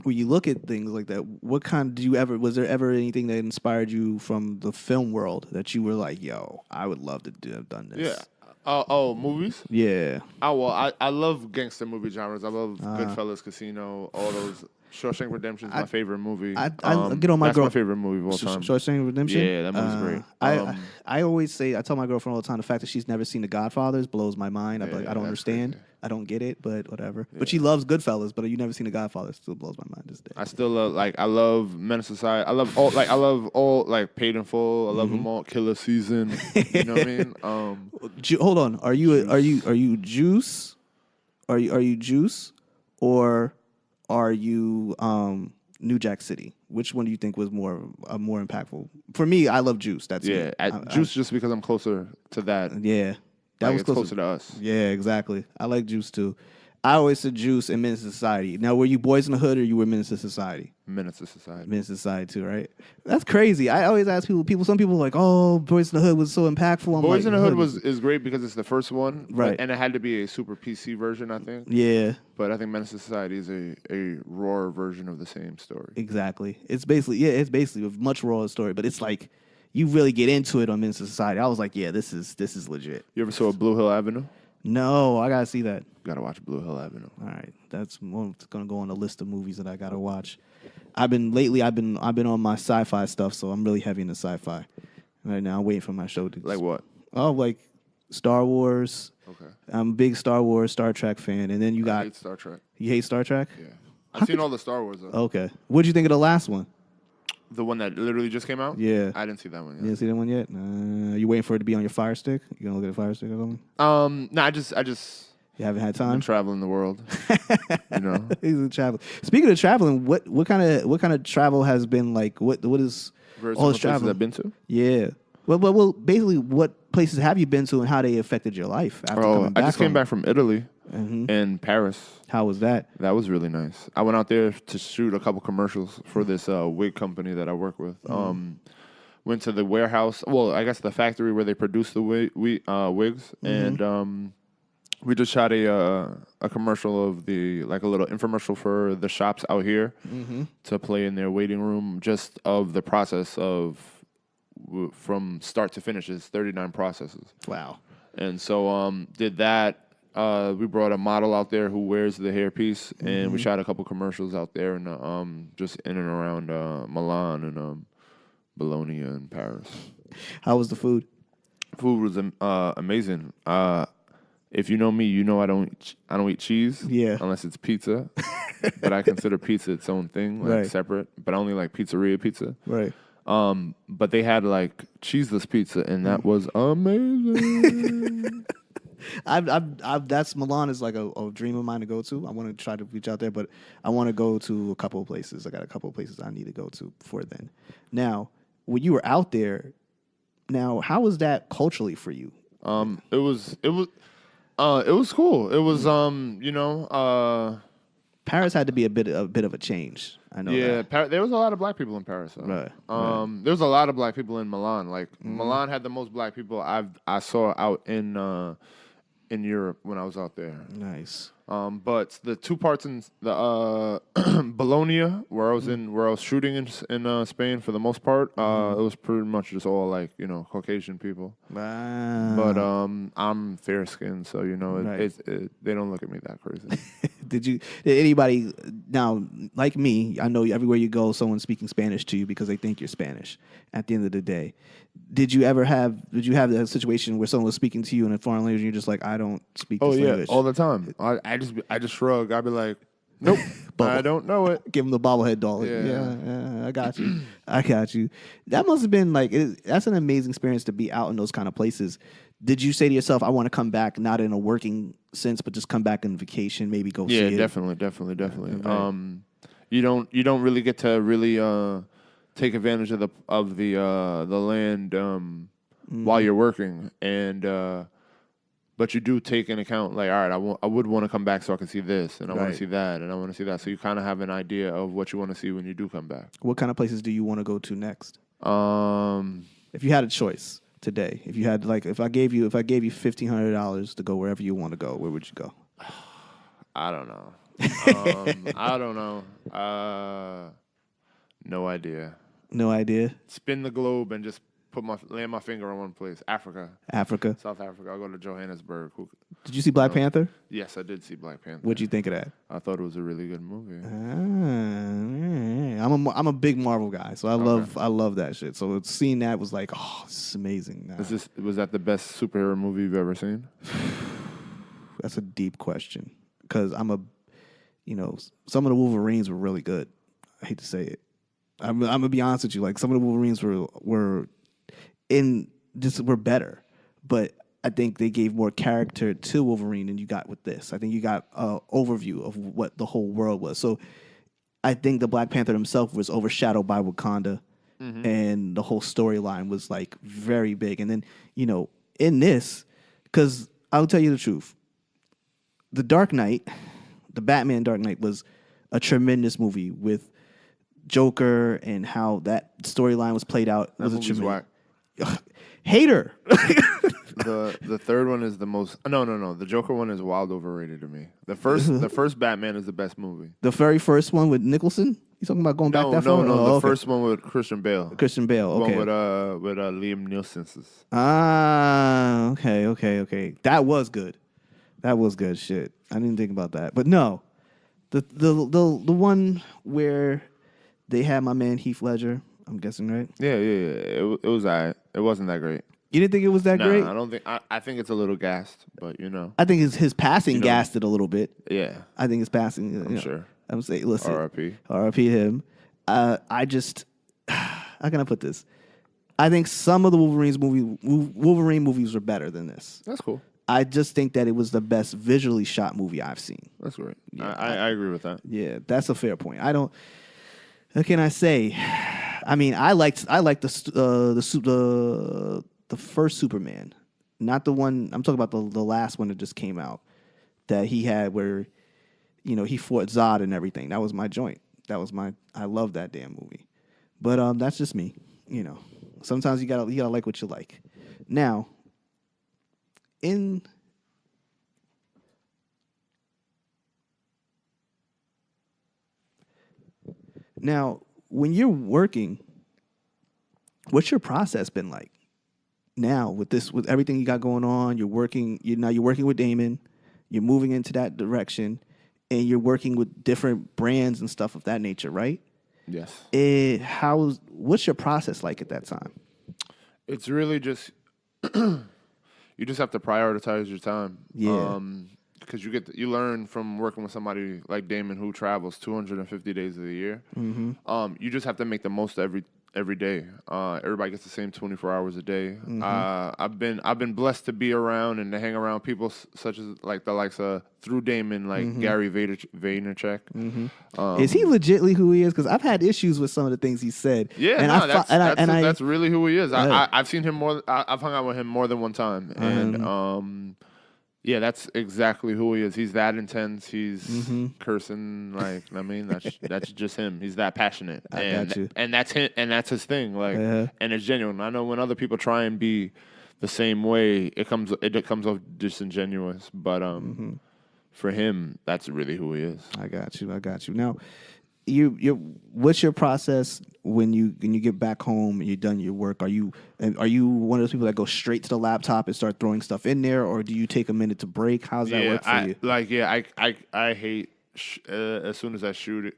[SPEAKER 1] look at things like that, was there ever anything that inspired you from the film world that you were like, yo, I would love to have done this?
[SPEAKER 2] Yeah. Movies?
[SPEAKER 1] Yeah.
[SPEAKER 2] Oh, well, I love gangster movie genres. I love Goodfellas, Casino, all those. Shawshank Redemption is my favorite movie.
[SPEAKER 1] I get on my
[SPEAKER 2] That's
[SPEAKER 1] girl.
[SPEAKER 2] my favorite movie of all time.
[SPEAKER 1] Shawshank Redemption?
[SPEAKER 2] Yeah, that movie's great.
[SPEAKER 1] I always say, I tell my girlfriend all the time, the fact that she's never seen The Godfathers blows my mind. I'm like, I don't understand.
[SPEAKER 2] Crazy.
[SPEAKER 1] I don't get it, but whatever. Yeah. But she loves Goodfellas, but you never seen The Godfather. Still blows my mind this day.
[SPEAKER 2] I still love, I love Menace to Society. I love all, Paid in Full. I love them all. Killer Season. You know what I mean?
[SPEAKER 1] Hold on. Are you Juice? Are you Juice? Or are you New Jack City? Which one do you think was more impactful? For me, I love Juice. That's me.
[SPEAKER 2] Juice just because I'm closer to that.
[SPEAKER 1] Yeah, that was
[SPEAKER 2] closer to us.
[SPEAKER 1] Yeah, exactly. I like Juice too. I always said Juice and Menace to Society. Now, were you Boys in the Hood or you were Menace to Society?
[SPEAKER 2] Menace to Society.
[SPEAKER 1] Menace to Society too, right? That's crazy. I always ask people. Some people are like, oh, Boys in the Hood was so impactful. I'm
[SPEAKER 2] Boys in the Hood is great because it's the first one,
[SPEAKER 1] right?
[SPEAKER 2] And it had to be a super PC version, I think.
[SPEAKER 1] Yeah.
[SPEAKER 2] But I think Menace to Society is a raw version of the same story.
[SPEAKER 1] Exactly. It's basically a much rawer story, but it's like you really get into it on Menace to Society. I was like, yeah, this is legit.
[SPEAKER 2] You ever saw Blue Hill Avenue?
[SPEAKER 1] No, I gotta see that.
[SPEAKER 2] You gotta watch Blue Hill Avenue.
[SPEAKER 1] All right, that's gonna go on the list of movies that I gotta watch. I've been on my sci-fi stuff, so I'm really heavy into sci-fi right now. I'm waiting for my show to
[SPEAKER 2] Like what?
[SPEAKER 1] Oh, like Star Wars.
[SPEAKER 2] Okay.
[SPEAKER 1] I'm a big Star Wars, Star Trek fan, and then you
[SPEAKER 2] I
[SPEAKER 1] got
[SPEAKER 2] hate Star Trek.
[SPEAKER 1] you hate Star Trek.
[SPEAKER 2] Yeah. I've seen all the Star Wars though.
[SPEAKER 1] Okay, what'd you think of the last one?
[SPEAKER 2] The one that literally just came out?
[SPEAKER 1] Yeah.
[SPEAKER 2] I didn't see that one yet.
[SPEAKER 1] You didn't see that one yet? You waiting for it to be on your Fire Stick? You gonna look at the Fire Stick or something?
[SPEAKER 2] No, I just
[SPEAKER 1] You haven't had
[SPEAKER 2] been
[SPEAKER 1] time.
[SPEAKER 2] traveling the world. You know.
[SPEAKER 1] He's a traveler. Speaking of traveling, what kind of travel has been like? What is
[SPEAKER 2] Where's
[SPEAKER 1] all
[SPEAKER 2] some
[SPEAKER 1] this
[SPEAKER 2] places
[SPEAKER 1] travel?
[SPEAKER 2] I've been to?
[SPEAKER 1] Yeah. Well, basically, what places have you been to and how they affected your life after coming back?
[SPEAKER 2] I just came back from Italy
[SPEAKER 1] Mm-hmm.
[SPEAKER 2] and Paris.
[SPEAKER 1] How was that?
[SPEAKER 2] That was really nice. I went out there to shoot a couple commercials for this wig company that I work with. Went to the warehouse. Well, I guess the factory where they produce the wigs, and we just shot a commercial of a little infomercial for the shops out here to play in their waiting room, just of the process of from start to finish. It's 39 processes.
[SPEAKER 1] Wow.
[SPEAKER 2] And so did that. We brought a model out there who wears the hairpiece, and we shot a couple commercials out there, and just in and around Milan and Bologna and Paris.
[SPEAKER 1] How was the food?
[SPEAKER 2] Food was amazing. If you know me, you know I don't eat cheese.
[SPEAKER 1] Yeah.
[SPEAKER 2] Unless it's pizza, but I consider pizza its own thing, like
[SPEAKER 1] Right.
[SPEAKER 2] separate. But I only like pizzeria pizza.
[SPEAKER 1] Right.
[SPEAKER 2] But they had like cheeseless pizza, and that was amazing.
[SPEAKER 1] That's Milan is like a dream of mine to go to. I want to try to reach out there, but I want to go to a couple of places. I got a couple of places I need to go to before then. Now, when you were out there, how was that culturally for you?
[SPEAKER 2] It was cool. It was
[SPEAKER 1] Paris had to be a bit of a change. I know.
[SPEAKER 2] yeah,
[SPEAKER 1] that.
[SPEAKER 2] there was a lot of black people in Paris. Though.
[SPEAKER 1] Right.
[SPEAKER 2] There was a lot of black people in Milan. Like Milan had the most black people I saw out in Europe when I was out there.
[SPEAKER 1] Nice.
[SPEAKER 2] But the two parts in the Bologna, where I was shooting in Spain for the most part, it was pretty much just all like Caucasian people.
[SPEAKER 1] Wow.
[SPEAKER 2] But I'm fair skinned, so
[SPEAKER 1] Right.
[SPEAKER 2] they don't look at me that crazy.
[SPEAKER 1] Did anybody now like me? I know everywhere you go, someone's speaking Spanish to you because they think you're Spanish. At the end of the day, did you have that situation where someone was speaking to you in a foreign language and you're just like, I don't speak this language?
[SPEAKER 2] all the time. I just shrug. I'd be like, nope, I don't know it.
[SPEAKER 1] Give them the bobblehead doll. Yeah, I got you. I got you. That must have been like that's an amazing experience to be out in those kind of places. Did you say to yourself, I want to come back, not in a working sense, but just come back on vacation, maybe go see it?
[SPEAKER 2] Yeah, definitely.
[SPEAKER 1] Right.
[SPEAKER 2] You don't really get to really take advantage of the land while you're working, and but you do take into account like, all right, I would want to come back so I can see this, and I want
[SPEAKER 1] Right.
[SPEAKER 2] to see that, and I want to see that. So you kind of have an idea of what you want to see when you do come back.
[SPEAKER 1] What kind of places do you want to go to next?
[SPEAKER 2] Um,
[SPEAKER 1] If you had a choice today, if you had if I gave you $1,500 to go wherever you want to go, where would you go?
[SPEAKER 2] I don't know. I don't know. No idea.
[SPEAKER 1] No idea.
[SPEAKER 2] Spin the globe and just land my finger on one place. Africa.
[SPEAKER 1] Africa.
[SPEAKER 2] South Africa. I'll go to Johannesburg.
[SPEAKER 1] Did you see Black Panther?
[SPEAKER 2] Yes, I did see Black Panther.
[SPEAKER 1] What'd you think of that?
[SPEAKER 2] I thought it was a really good movie.
[SPEAKER 1] I'm a big Marvel guy, so I love that shit. So seeing that was like, oh, this is amazing. Nah,
[SPEAKER 2] Was that the best superhero movie you've ever seen?
[SPEAKER 1] that's a deep question because some of the Wolverines were really good. I hate to say it. I'm gonna be honest with you. Like some of the Wolverines were better, but I think they gave more character to Wolverine than you got with this. I think you got an overview of what the whole world was. So I think the Black Panther himself was overshadowed by Wakanda, and the whole storyline was like very big. And then in this, because I'll tell you the truth, the Dark Knight, the Batman Dark Knight was a tremendous movie with Joker and how that storyline was played out.
[SPEAKER 2] That movie's whack.
[SPEAKER 1] Hater.
[SPEAKER 2] The third one is the most. No. The Joker one is wild overrated to me. The first Batman is the best movie.
[SPEAKER 1] The very first one with Nicholson. You talking about going back that far?
[SPEAKER 2] No. The first one with Christian Bale.
[SPEAKER 1] Christian Bale. Okay.
[SPEAKER 2] The one with Liam Neeson.
[SPEAKER 1] Okay. That was good. That was good. Shit, I didn't think about that. But no, the one where They had my man Heath Ledger. I'm guessing, right?
[SPEAKER 2] Yeah. It was alright. It wasn't that great.
[SPEAKER 1] You didn't think it was that great?
[SPEAKER 2] I don't think. I think it's a little gassed, but
[SPEAKER 1] I think his passing gassed it a little bit.
[SPEAKER 2] Yeah.
[SPEAKER 1] I think his passing.
[SPEAKER 2] I'm sure.
[SPEAKER 1] I'm saying, listen,
[SPEAKER 2] R.I.P.
[SPEAKER 1] R.I.P. him. I just, how can I put this? I think some of the Wolverine movies were better than this.
[SPEAKER 2] That's cool.
[SPEAKER 1] I just think that it was the best visually shot movie I've seen.
[SPEAKER 2] That's great.
[SPEAKER 1] Yeah,
[SPEAKER 2] I agree with that.
[SPEAKER 1] Yeah, that's a fair point. I don't. What can I say? I mean, I liked the first Superman, not the one I'm talking about. The last one that just came out that he had where, he fought Zod and everything. That was my joint. I love that damn movie. But that's just me. Sometimes you gotta like what you like. Now, when you're working, what's your process been like? Now with everything you got going on, you're working with Damon, you're moving into that direction, and you're working with different brands and stuff of that nature, right?
[SPEAKER 2] Yes.
[SPEAKER 1] What's your process like at that time?
[SPEAKER 2] It's really just you just have to prioritize your time.
[SPEAKER 1] Yeah.
[SPEAKER 2] Because you learn from working with somebody like Damon who travels 250 days of the year. Mm-hmm. You just have to make the most of every day. Everybody gets the same 24 hours a day. Mm-hmm. I've been blessed to be around and to hang around people such as like the likes of through Damon, like mm-hmm. Gary Vaynerchuk. Mm-hmm.
[SPEAKER 1] Is he legitly who he is? Because I've had issues with some of the things he said.
[SPEAKER 2] Yeah, that's really who he is. I've seen him more. I've hung out with him more than one time, and yeah, that's exactly who he is. He's that intense. He's mm-hmm. cursing, that's just him. He's that passionate, and that's him, and that's his thing. And it's genuine. I know when other people try and be the same way, it comes off disingenuous. But mm-hmm. for him, that's really who he is.
[SPEAKER 1] I got you. Now, what's your process when you get back home and you're done your work? Are you one of those people that go straight to the laptop and start throwing stuff in there, or do you take a minute to break? How's that work for you?
[SPEAKER 2] I hate as soon as I shoot it.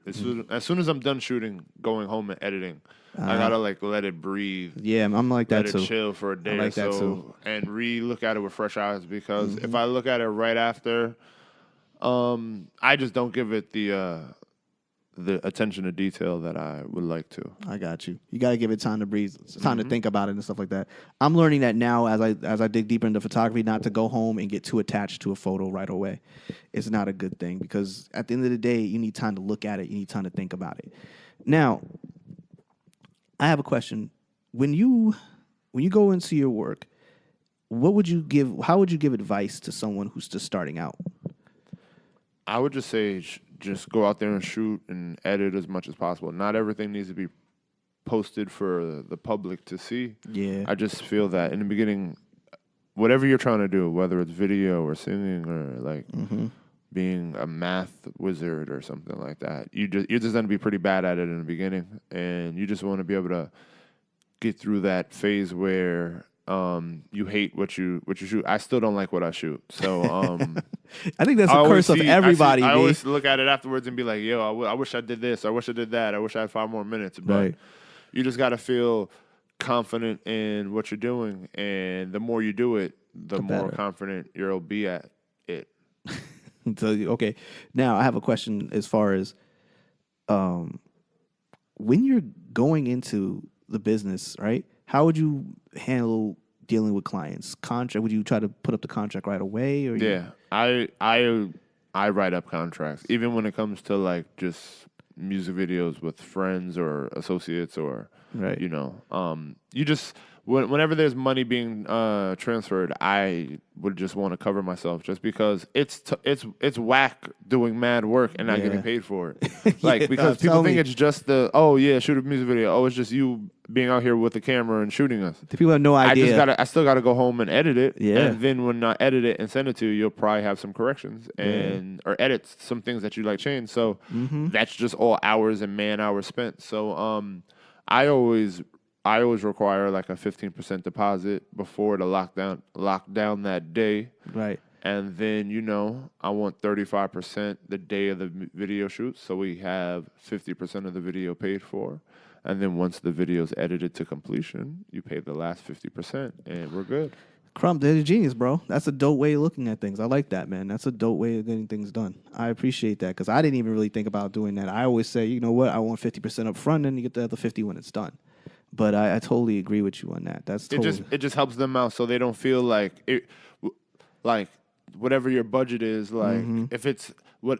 [SPEAKER 2] As soon as I'm done shooting, going home and editing, I gotta let it breathe.
[SPEAKER 1] Yeah, I'm like that too.
[SPEAKER 2] Let it chill for a day or so, and look at it with fresh eyes. Because if I look at it right after, I just don't give it the attention to detail that I would like to.
[SPEAKER 1] I got you. You got to give it time to breathe, time to think about it and stuff like that. I'm learning that now as I dig deeper into photography, not to go home and get too attached to a photo right away. It's not a good thing because at the end of the day, you need time to look at it. You need time to think about it. Now, I have a question. When you go into your work, how would you give advice to someone who's just starting out?
[SPEAKER 2] I would just say just go out there and shoot and edit as much as possible. Not everything needs to be posted for the public to see.
[SPEAKER 1] Yeah.
[SPEAKER 2] I just feel that in the beginning, whatever you're trying to do, whether it's video or singing or mm-hmm. being a math wizard or something like that, you're just going to be pretty bad at it in the beginning, and you just want to be able to get through that phase where you hate what you shoot. I still don't like what I shoot. So
[SPEAKER 1] I think that's a curse of everybody.
[SPEAKER 2] I always look at it afterwards and be like, yo, I wish I did this. I wish I did that. I wish I had 5 more minutes. But you just got to feel confident in what you're doing. And the more you do it, the more confident you'll be at it.
[SPEAKER 1] So, okay. Now, I have a question as far as when you're going into the business, right? How would you handle dealing with clients? Contract? Would you try to put up the contract right away? Or
[SPEAKER 2] I write up contracts, even when it comes to just music videos with friends or associates or you just whenever there's money being transferred, I would just want to cover myself just because it's whack doing mad work and not getting paid for it. Because people think it's just shoot a music video. It's just you being out here with the camera and shooting us.
[SPEAKER 1] The people have no idea.
[SPEAKER 2] I still gotta go home and edit it. Yeah. And then when I edit it and send it to you, you'll probably have some corrections or edit some things that you change. So that's just all hours and man hours spent. So I always require a 15% deposit before the lockdown that day.
[SPEAKER 1] Right.
[SPEAKER 2] And then, I want 35% the day of the video shoot. So we have 50% of the video paid for. And then once the video's edited to completion, you pay the last 50% and we're good.
[SPEAKER 1] Crump, they're a genius, bro. That's a dope way of looking at things. I like that, man. That's a dope way of getting things done. I appreciate that because I didn't even really think about doing that. I always say, you know what, I want 50% up front and you get the other 50 when it's done. But I totally agree with you on that. That's totally...
[SPEAKER 2] It just helps them out so they don't feel like whatever your budget is, like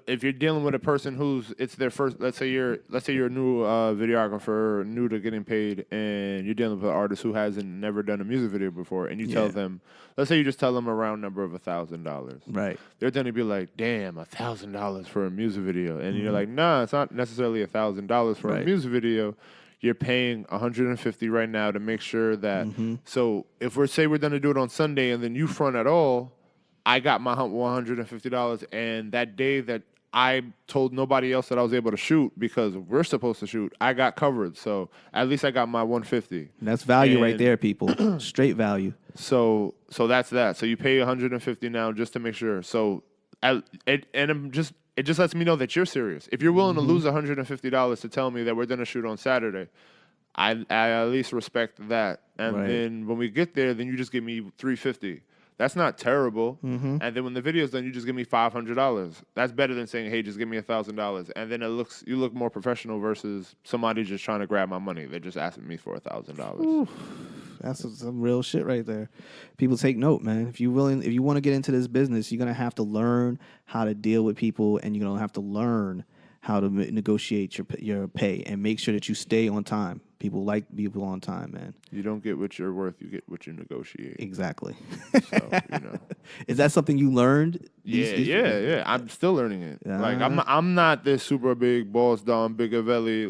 [SPEAKER 2] if you're dealing with a person it's their first, let's say you're a new videographer, new to getting paid, and you're dealing with an artist who hasn't never done a music video before, and you tell them, let's say you just tell them a round number of $1,000.
[SPEAKER 1] Right.
[SPEAKER 2] They're going to be like, damn, $1,000 for a music video. And you're like, nah, it's not necessarily $1,000 for a music video. You're paying $150 right now to make sure that, so if we're going to do it on Sunday and then you front at all, I got my $150, and that day that I told nobody else that I was able to shoot because we're supposed to shoot, I got covered. So at least I got my $150.
[SPEAKER 1] That's value right there, people. Straight value.
[SPEAKER 2] So that's that. So you pay $150 now just to make sure. So it just lets me know that you're serious. If you're willing to lose $150 to tell me that we're going to shoot on Saturday, I at least respect that. And then when we get there, then you just give me $350. That's not terrible. And then when the video's done, you just give me $500. That's better than saying, hey, just give me $1,000. And then you look more professional versus somebody just trying to grab my money. They're just asking me for $1,000.
[SPEAKER 1] That's some real shit right there. People take note, man. If you want to get into this business, you're gonna have to learn how to deal with people, and you're gonna have to learn how to negotiate your pay and make sure that you stay on time. People like people on time, man.
[SPEAKER 2] You don't get what you're worth; you get what you negotiate.
[SPEAKER 1] Exactly.
[SPEAKER 2] So,
[SPEAKER 1] Is that something you learned?
[SPEAKER 2] Yeah. I'm still learning it. Like I'm not this super big boss down Bigavelli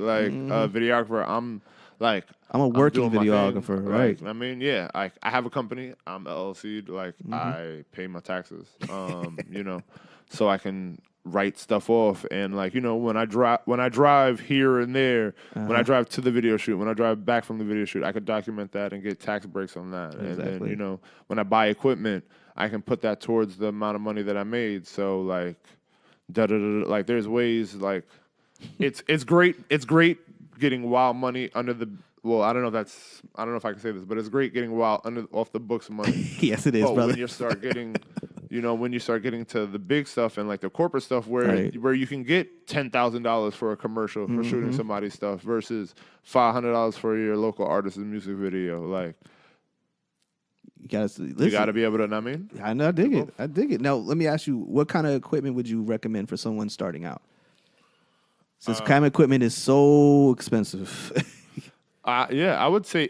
[SPEAKER 2] videographer. I'm
[SPEAKER 1] a working videographer, right?
[SPEAKER 2] I mean, yeah. I have a company. I'm LLC'd. I pay my taxes. So I can write stuff off, and when I drive here and there, when I drive to the video shoot, when I drive back from the video shoot, I could document that and get tax breaks on that.
[SPEAKER 1] Exactly.
[SPEAKER 2] And then when I buy equipment, I can put that towards the amount of money that I made. So there's ways it's great getting wild money under the. Well, I don't know if I can say this, but it's great getting wild off the books money.
[SPEAKER 1] Yes, it is, brother.
[SPEAKER 2] When you start getting, when you start getting to the big stuff and the corporate stuff where you can get $10,000 for a commercial for shooting somebody's stuff versus $500 for your local artist's music video, you gotta be able to.
[SPEAKER 1] I dig it. Now, let me ask you, what kind of equipment would you recommend for someone starting out? Since camera equipment is so expensive.
[SPEAKER 2] I would say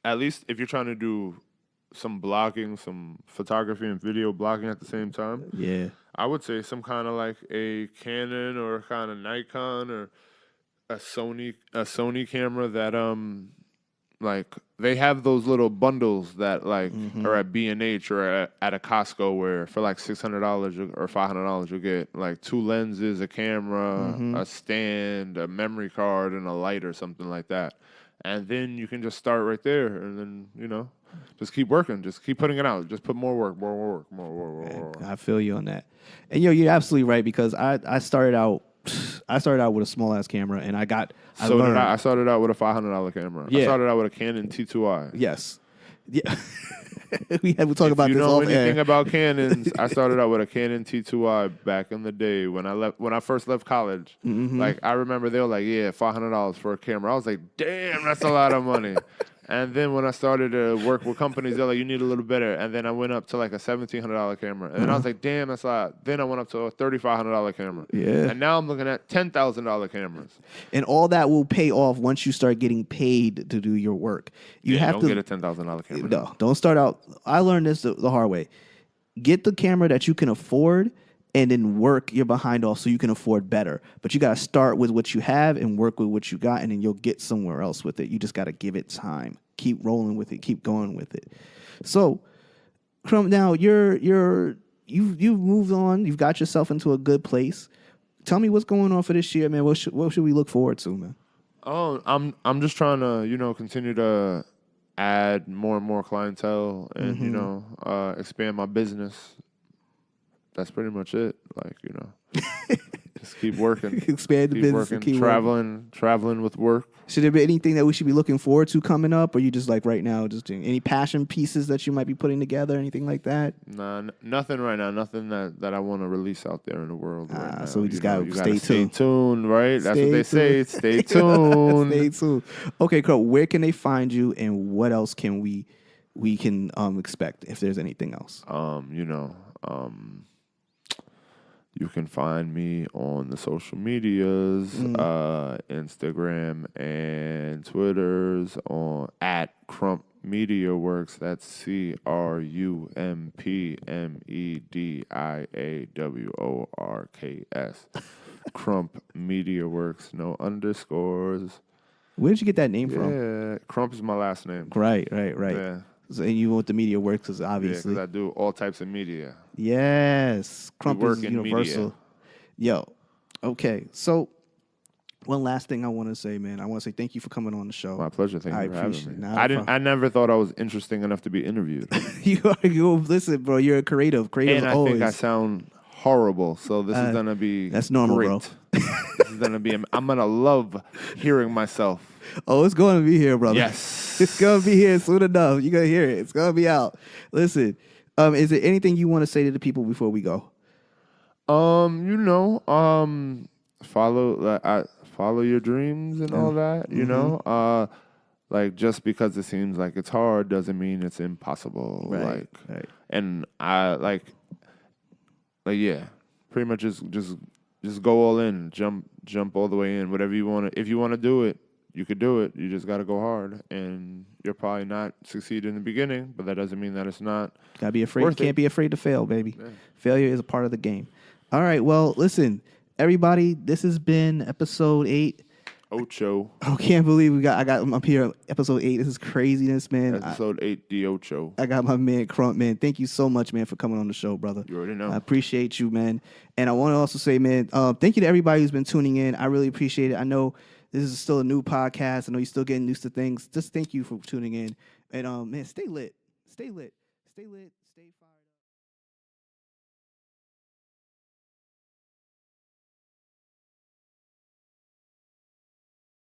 [SPEAKER 2] at least if you're trying to do some blogging, some photography and video blogging at the same time.
[SPEAKER 1] Yeah.
[SPEAKER 2] I would say some kind of a Canon or kind of Nikon or a Sony camera that they have those little bundles that are at B&H or at a Costco where for $600 or $500 you'll get 2 lenses, a camera, a stand, a memory card, and a light or something like that. And then you can just start right there, and then just keep working, just keep putting it out, just put more work.
[SPEAKER 1] I feel you on that. And you're absolutely right because I started out with a small ass camera, and I started out with a $500 camera. Yeah. I started out with a Canon T2i. Yes. Yeah. we talk about this.
[SPEAKER 2] You know anything about Canons? I started out with a Canon T2i back in the day when I first left college. I remember they were like, yeah, $500 for a camera. I was like, damn, that's a lot of money. And then when I started to work with companies, they're like, you need a little better. And then I went up to a $1,700 camera. And then I was like, damn, that's a lot. Then I went up to a $3,500 camera.
[SPEAKER 1] Yeah.
[SPEAKER 2] And now I'm looking at $10,000 cameras.
[SPEAKER 1] And all that will pay off once you start getting paid to do your work.
[SPEAKER 2] Don't get a $10,000 camera.
[SPEAKER 1] No, don't start out. I learned this the hard way. Get the camera that you can afford and then work your behind off so you can afford better. But you got to start with what you have and work with what you got, and then you'll get somewhere else with it. You just got to give it time. Keep rolling with it. Keep going with it. So, Crump, now you've moved on. You've got yourself into a good place. Tell me what's going on for this year, man. What should we look forward to, man?
[SPEAKER 2] Oh, I'm just trying to continue to add more and more clientele, and you know, expand my business. That's pretty much it. Like, you know, just keep working,
[SPEAKER 1] expand the
[SPEAKER 2] keep
[SPEAKER 1] business,
[SPEAKER 2] working,
[SPEAKER 1] and keep
[SPEAKER 2] traveling with work.
[SPEAKER 1] Should there be anything that we should be looking forward to coming up, or you just like right now, just doing any passion pieces that you might be putting together, anything like that?
[SPEAKER 2] Nah, nothing right now. Nothing that I want to release out there in the world right now.
[SPEAKER 1] So we just
[SPEAKER 2] gotta
[SPEAKER 1] stay
[SPEAKER 2] tuned, right? That's what they say. Stay
[SPEAKER 1] tuned.
[SPEAKER 2] tuned.
[SPEAKER 1] Stay tuned. Okay, Crump, where can they find you, and what else can we can expect if there's anything else?
[SPEAKER 2] You know, you can find me on the social medias, Instagram and Twitters on @Crump Media Works. That's CRUMPMEDIAWORKS. Crump Media Works, no underscores.
[SPEAKER 1] Where did you get that name from?
[SPEAKER 2] Yeah, Crump is my last name.
[SPEAKER 1] Right.
[SPEAKER 2] Yeah.
[SPEAKER 1] So, and you want the media works, because obviously.
[SPEAKER 2] Yeah, because I do all types of media.
[SPEAKER 1] Yes. Crump is universal.
[SPEAKER 2] Media.
[SPEAKER 1] Yo, okay. So, one last thing I want to say, man. I want to say thank you for coming on the show.
[SPEAKER 2] My pleasure. Thank you for having me.
[SPEAKER 1] It.
[SPEAKER 2] I never thought I was interesting enough to be interviewed.
[SPEAKER 1] you listen, bro. You're a creative.
[SPEAKER 2] And I think I sound horrible. So this is gonna be
[SPEAKER 1] that's normal,
[SPEAKER 2] great.
[SPEAKER 1] bro.
[SPEAKER 2] This is gonna be. I'm gonna love hearing myself.
[SPEAKER 1] Oh, it's going to be here, brother.
[SPEAKER 2] Yes,
[SPEAKER 1] it's going to be here soon enough. You're gonna hear it. It's gonna be out. Listen, is there anything you want to say to the people before we go?
[SPEAKER 2] You know, follow your dreams and all that. You know, like just because it seems like it's hard doesn't mean it's impossible.
[SPEAKER 1] Right.
[SPEAKER 2] And I like yeah, pretty much just go all in, jump all the way in. Whatever you want to, if you want to do it, you could do it. You just got to go hard, and you'll probably not succeed in the beginning, but that doesn't mean that it's not.
[SPEAKER 1] Gotta be afraid. You can't be afraid to fail, baby.
[SPEAKER 2] Yeah. Failure
[SPEAKER 1] is a part of the game. All right. Well, listen, everybody. This has been episode 8.
[SPEAKER 2] Ocho.
[SPEAKER 1] I can't believe I got him up here. Episode 8. This is craziness, man.
[SPEAKER 2] Episode 8, the Ocho.
[SPEAKER 1] I got my man Crump, man. Thank you so much, man, for coming on the show, brother.
[SPEAKER 2] You already know.
[SPEAKER 1] I appreciate you, man. And I want to also say, man, thank you to everybody who's been tuning in. I really appreciate it. I know this is still a new podcast. I know you're still getting used to things. Just thank you for tuning in. And man, stay lit. Stay lit. Stay lit.